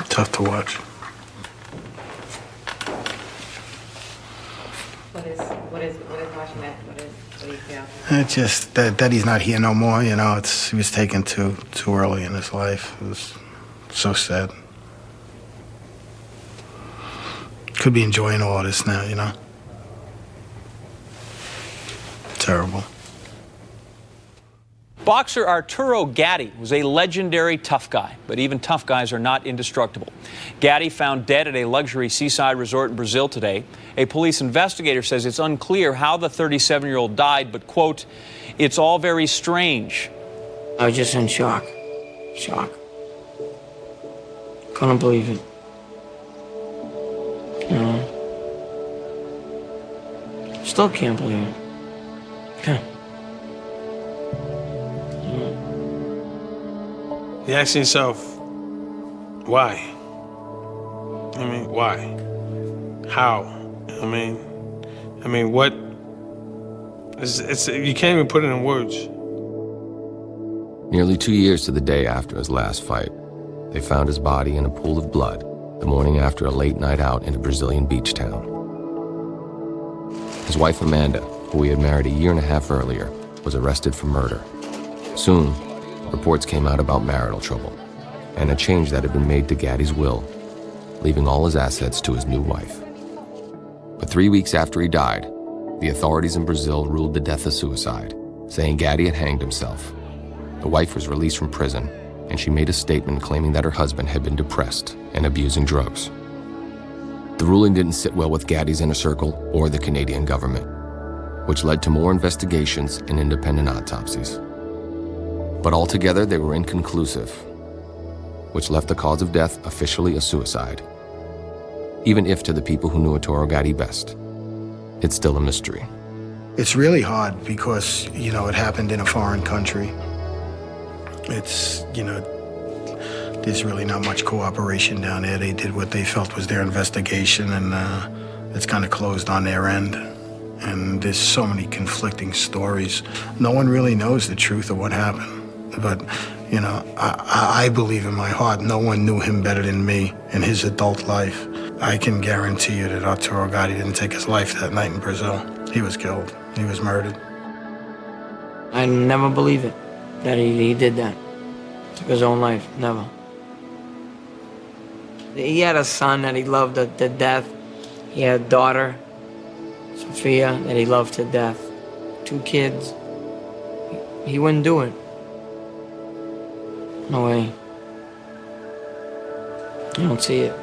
J: Tough to watch.
I: What is watching that? What do you feel?
J: It's just that he's not here no more, you know. He was taken too early in his life. It was so sad. Could be enjoying all this now, you know. Terrible.
T: Boxer Arturo Gatti was a legendary tough guy, but even tough guys are not indestructible. Gatti found dead at a luxury seaside resort in Brazil today. A police investigator says it's unclear how the 37-year-old died, but, quote, "It's all very strange."
C: I was just in shock. Couldn't believe it. You know. Still can't believe it. Okay.
U: He asked himself, why? I mean, why? How? I mean, what? You can't even put it in words.
B: Nearly 2 years to the day after his last fight, they found his body in a pool of blood the morning after a late night out in a Brazilian beach town. His wife Amanda, who he had married a year and a half earlier, was arrested for murder. Soon, reports came out about marital trouble and a change that had been made to Gatti's will, leaving all his assets to his new wife. But 3 weeks after he died, the authorities in Brazil ruled the death a suicide, saying Gatti had hanged himself. The wife was released from prison, and she made a statement claiming that her husband had been depressed and abusing drugs. The ruling didn't sit well with Gatti's inner circle or the Canadian government, which led to more investigations and independent autopsies. But altogether, they were inconclusive, which left the cause of death officially a suicide. Even if to the people who knew Arturo Gatti best, it's still a mystery.
J: It's really hard because, you know, it happened in a foreign country. It's, you know, there's really not much cooperation down there. They did what they felt was their investigation, and it's kind of closed on their end. And there's so many conflicting stories. No one really knows the truth of what happened. But, you know, I believe in my heart no one knew him better than me in his adult life. I can guarantee you that Arturo Gatti didn't take his life that night in Brazil. He was killed. He was murdered.
C: I never believe it, that he did that. Took his own life, never. He had a son that he loved to death. He had a daughter, Sophia, that he loved to death. 2 kids. He wouldn't do it. No way. I don't see it.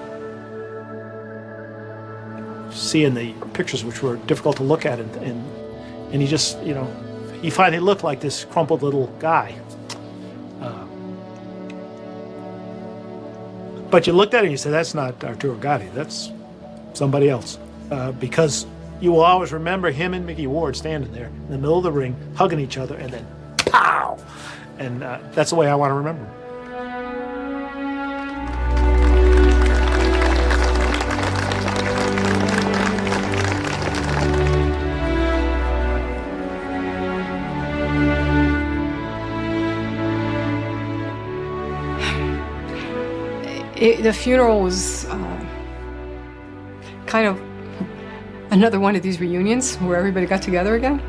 K: Seeing the pictures, which were difficult to look at, and he just, you know, he finally looked like this crumpled little guy. But you looked at it and you said, that's not Arturo Gatti, that's somebody else. Because you will always remember him and Micky Ward standing there in the middle of the ring, hugging each other, and then pow! And that's the way I want to remember him.
P: The funeral was kind of another one of these reunions where everybody got together again,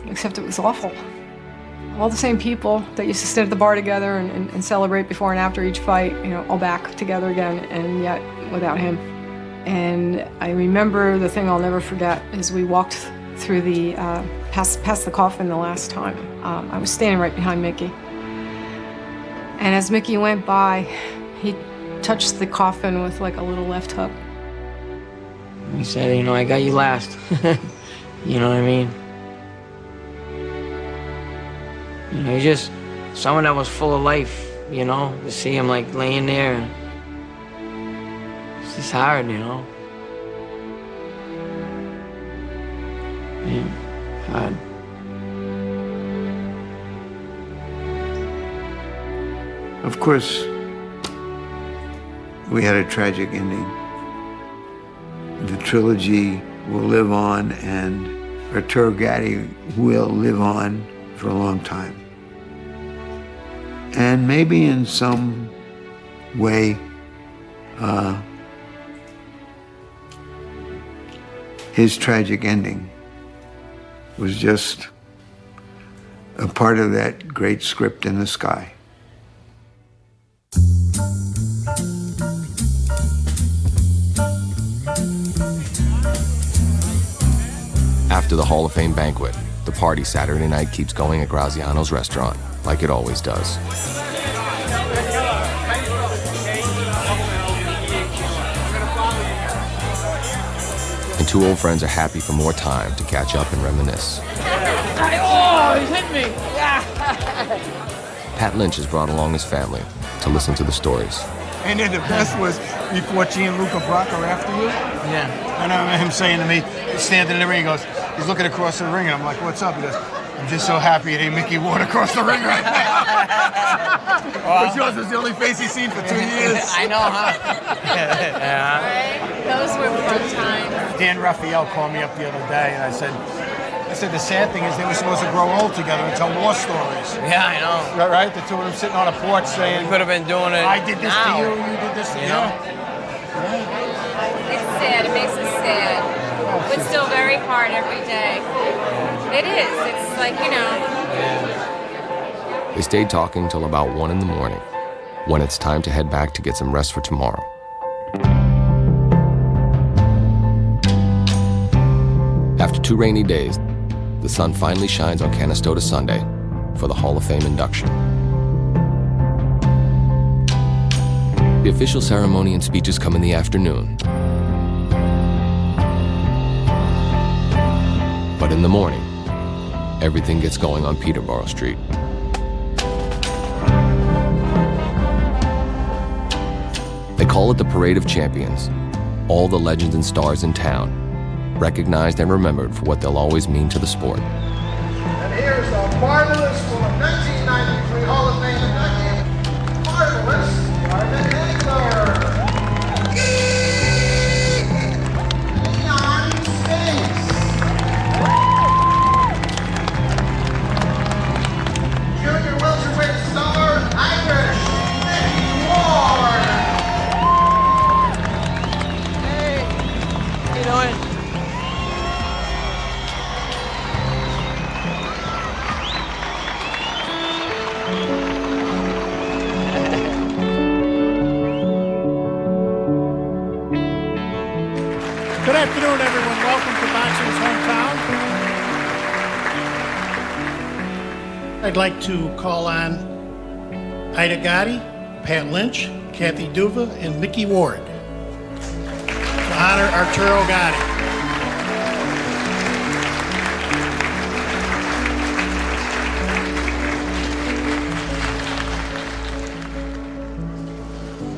P: except it was awful. All the same people that used to sit at the bar together and celebrate before and after each fight, you know, all back together again, and yet without him. And I remember the thing I'll never forget is we walked through the, past the coffin the last time. I was standing right behind Micky. And as Micky went by, he touched the coffin with like a little left hook.
C: He said, you know, I got you last. You know what I mean? You know, he's just someone that was full of life, you know, to see him like laying there. And it's just hard, you know. Yeah, hard.
D: Of course, we had a tragic ending. The trilogy will live on, and Arturo Gatti will live on for a long time. And maybe in some way, his tragic ending was just a part of that great script in the sky.
B: After the Hall of Fame banquet, the party Saturday night keeps going at Graziano's restaurant, like it always does. And two old friends are happy for more time to catch up and reminisce.
M: Oh, he hit me!
B: Pat Lynch has brought along his family to listen to the stories.
F: And then the best was before Gianluca Brocco after you.
C: Yeah.
F: And I remember him saying to me, he's standing in the ring, he goes, he's looking across the ring, and I'm like, what's up? He goes, I'm just so happy it ain't Micky Ward across the ring right now. Because yours was the only face he's seen for 2 years.
C: I know, huh?
F: Yeah.
I: Right? Those were fun times.
F: Dan Raphael called me up the other day, and I said, the sad thing is they were supposed to grow old together and tell war stories.
C: Yeah, I know.
F: Right? The two of them sitting on a porch saying,
C: You could have been doing it
F: I did this
C: now.
F: to you, you did this to me.
I: It's sad. It makes us sad. But still very hard every day. It is. It's like, you know.
B: They stayed talking till about 1 in the morning, when it's time to head back to get some rest for tomorrow. After 2 rainy days, the sun finally shines on Canastota Sunday for the Hall of Fame induction. The official ceremony and speeches come in the afternoon. But in the morning, everything gets going on Peterborough Street. They call it the Parade of Champions. All the legends and stars in town, recognized and remembered for what they'll always mean to the sport.
M: And here's the finalists for 1993 Hall of Fame inductee, finalist Marvin Hagler. Leon Spinks. Junior welterweight star, Irish Micky Ward.
C: Hey, how you doing?
K: Good afternoon, everyone. Welcome to Boxing's Hometown. I'd like to call on Ida Gatti, Pat Lynch, Kathy Duva, and Micky Ward to honor Arturo Gatti.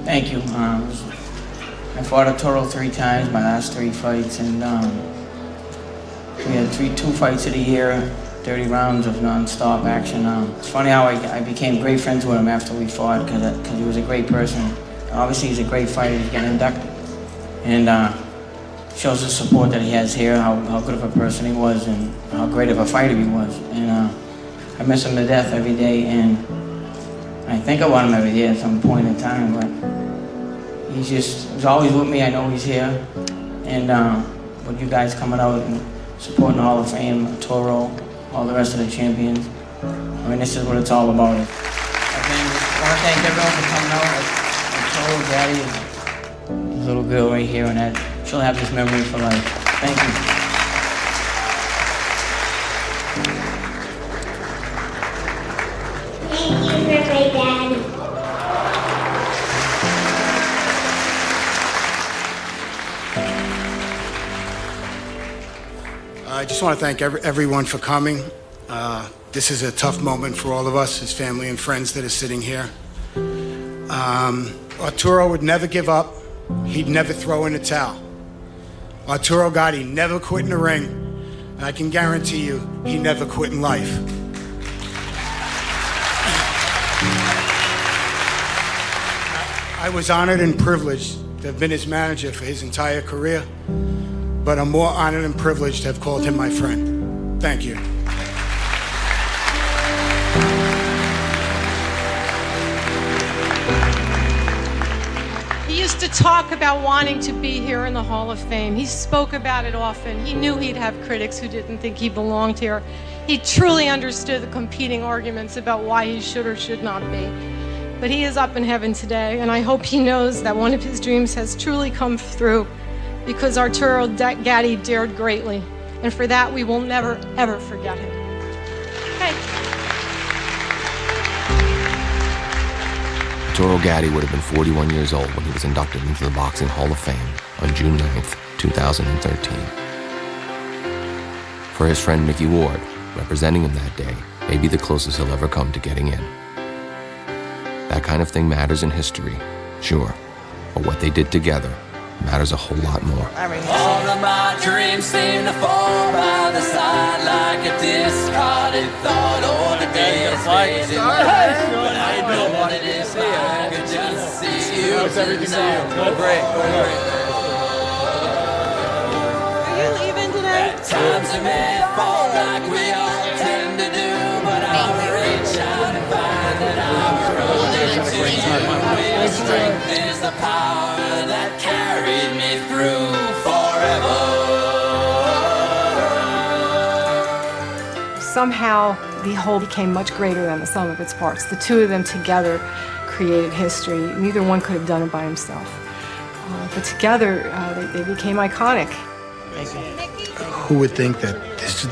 C: Thank you. I fought Arturo 3 times, my last 3 fights, and we had 2 fights of the year, 30 rounds of non-stop action. It's funny how I became great friends with him after we fought, because he was a great person. Obviously, he's a great fighter. He's getting inducted, and shows the support that he has here, how good of a person he was, and how great of a fighter he was. And I miss him to death every day, and I think about him every day at some point in time, but he's always with me. I know he's here. And with you guys coming out and supporting the Hall of Fame, Arturo, all the rest of the champions, I mean, this is what it's all about. I want to thank everyone for coming out. Arturo, Gatti, This little girl right here, and she'll have this memory for life. Thank you.
A: Thank you for my dad.
J: I just want to thank everyone for coming. This is a tough moment for all of us, his family and friends that are sitting here. Arturo would never give up. He'd never throw in a towel. Arturo Gatti never quit in the ring, and I can guarantee you he never quit in life. I was honored and privileged to have been his manager for his entire career, but I'm more honored and privileged to have called him my friend. Thank you.
H: He used to talk about wanting to be here in the Hall of Fame. He spoke about it often. He knew he'd have critics who didn't think he belonged here. He truly understood the competing arguments about why he should or should not be. But he is up in heaven today, and I hope he knows that one of his dreams has truly come through, because Arturo Gatti dared greatly, and for that we will never, ever forget him. Okay.
B: Arturo Gatti would have been 41 years old when he was inducted into the Boxing Hall of Fame on June 9th, 2013. For his friend Micky Ward, representing him that day may be the closest he'll ever come to getting in. That kind of thing matters in history, sure, but what they did together matters a whole lot more.
W: All of my dreams seem to fall by the side like a discarded thought. All the days faded away, but I know what it is like. I could just see you. How's everything for you? Going great, going great.
H: Are you leaving today?
W: At times it may fall like we all tend to do, but I'll reach out and find that I'm running to you. Your strength is the power that carried me through forever.
P: Somehow, the whole became much greater than the sum of its parts. The two of them together created history. Neither one could have done it by himself. But together, they became iconic.
J: Who would think that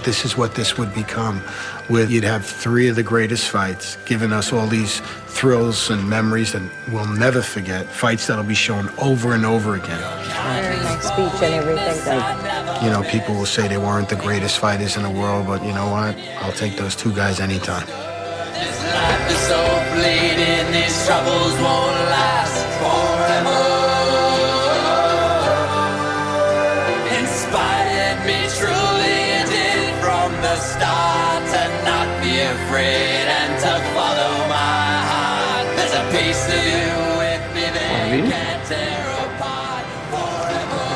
J: this is what this would become? Where you'd have three of the greatest fights, giving us all these thrills and memories that we'll never forget, fights that'll be shown over and over again.
X: Very nice speech and everything.
J: You know, people will say they weren't the greatest fighters in the world, but you know what? I'll take those two guys anytime.
W: This life is so bleeding, these troubles won't last forever. Inspired me truly, it did from the start to not be afraid and to follow my heart. There's a piece of you with me that you can't tear apart forever.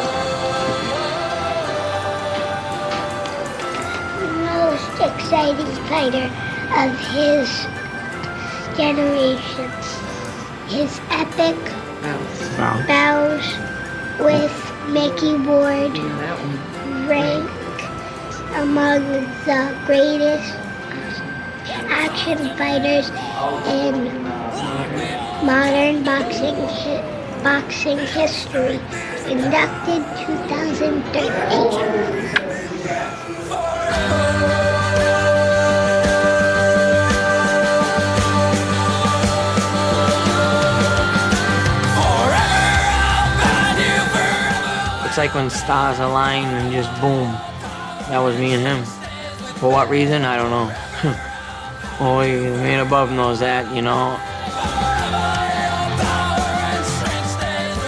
A: The most exciting fighter of his generation. His epic bows with Micky Ward rank among the greatest action fighters in modern boxing history. Inducted 2013.
C: It's like when stars align and just boom. That was me and him. For what reason? I don't know. Only the man above knows that, you know.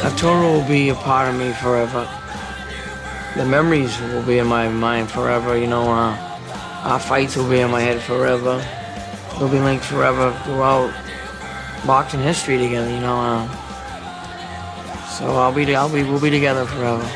C: Arturo will be a part of me forever. The memories will be in my mind forever, you know. Our fights will be in my head forever. We'll be linked forever throughout boxing history together, you know. So we'll be together forever.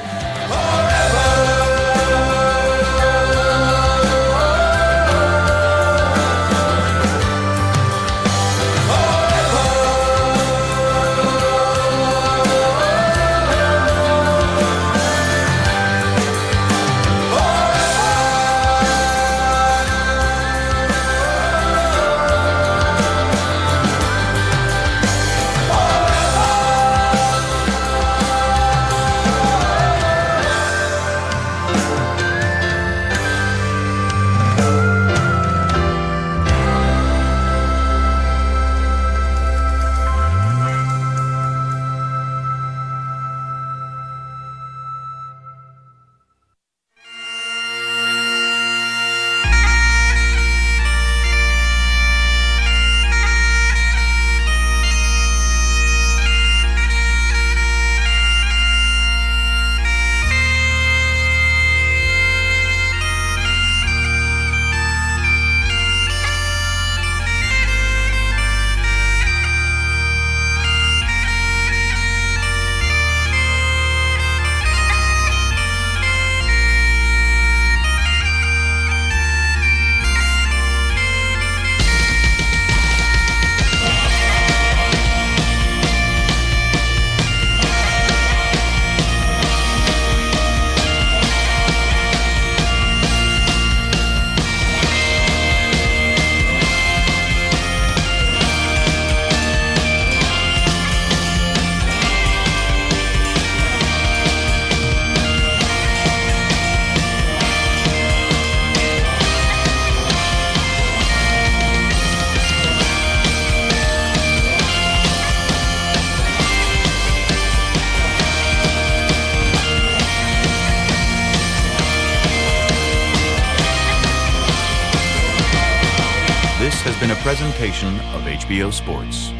X: presentation of HBO Sports.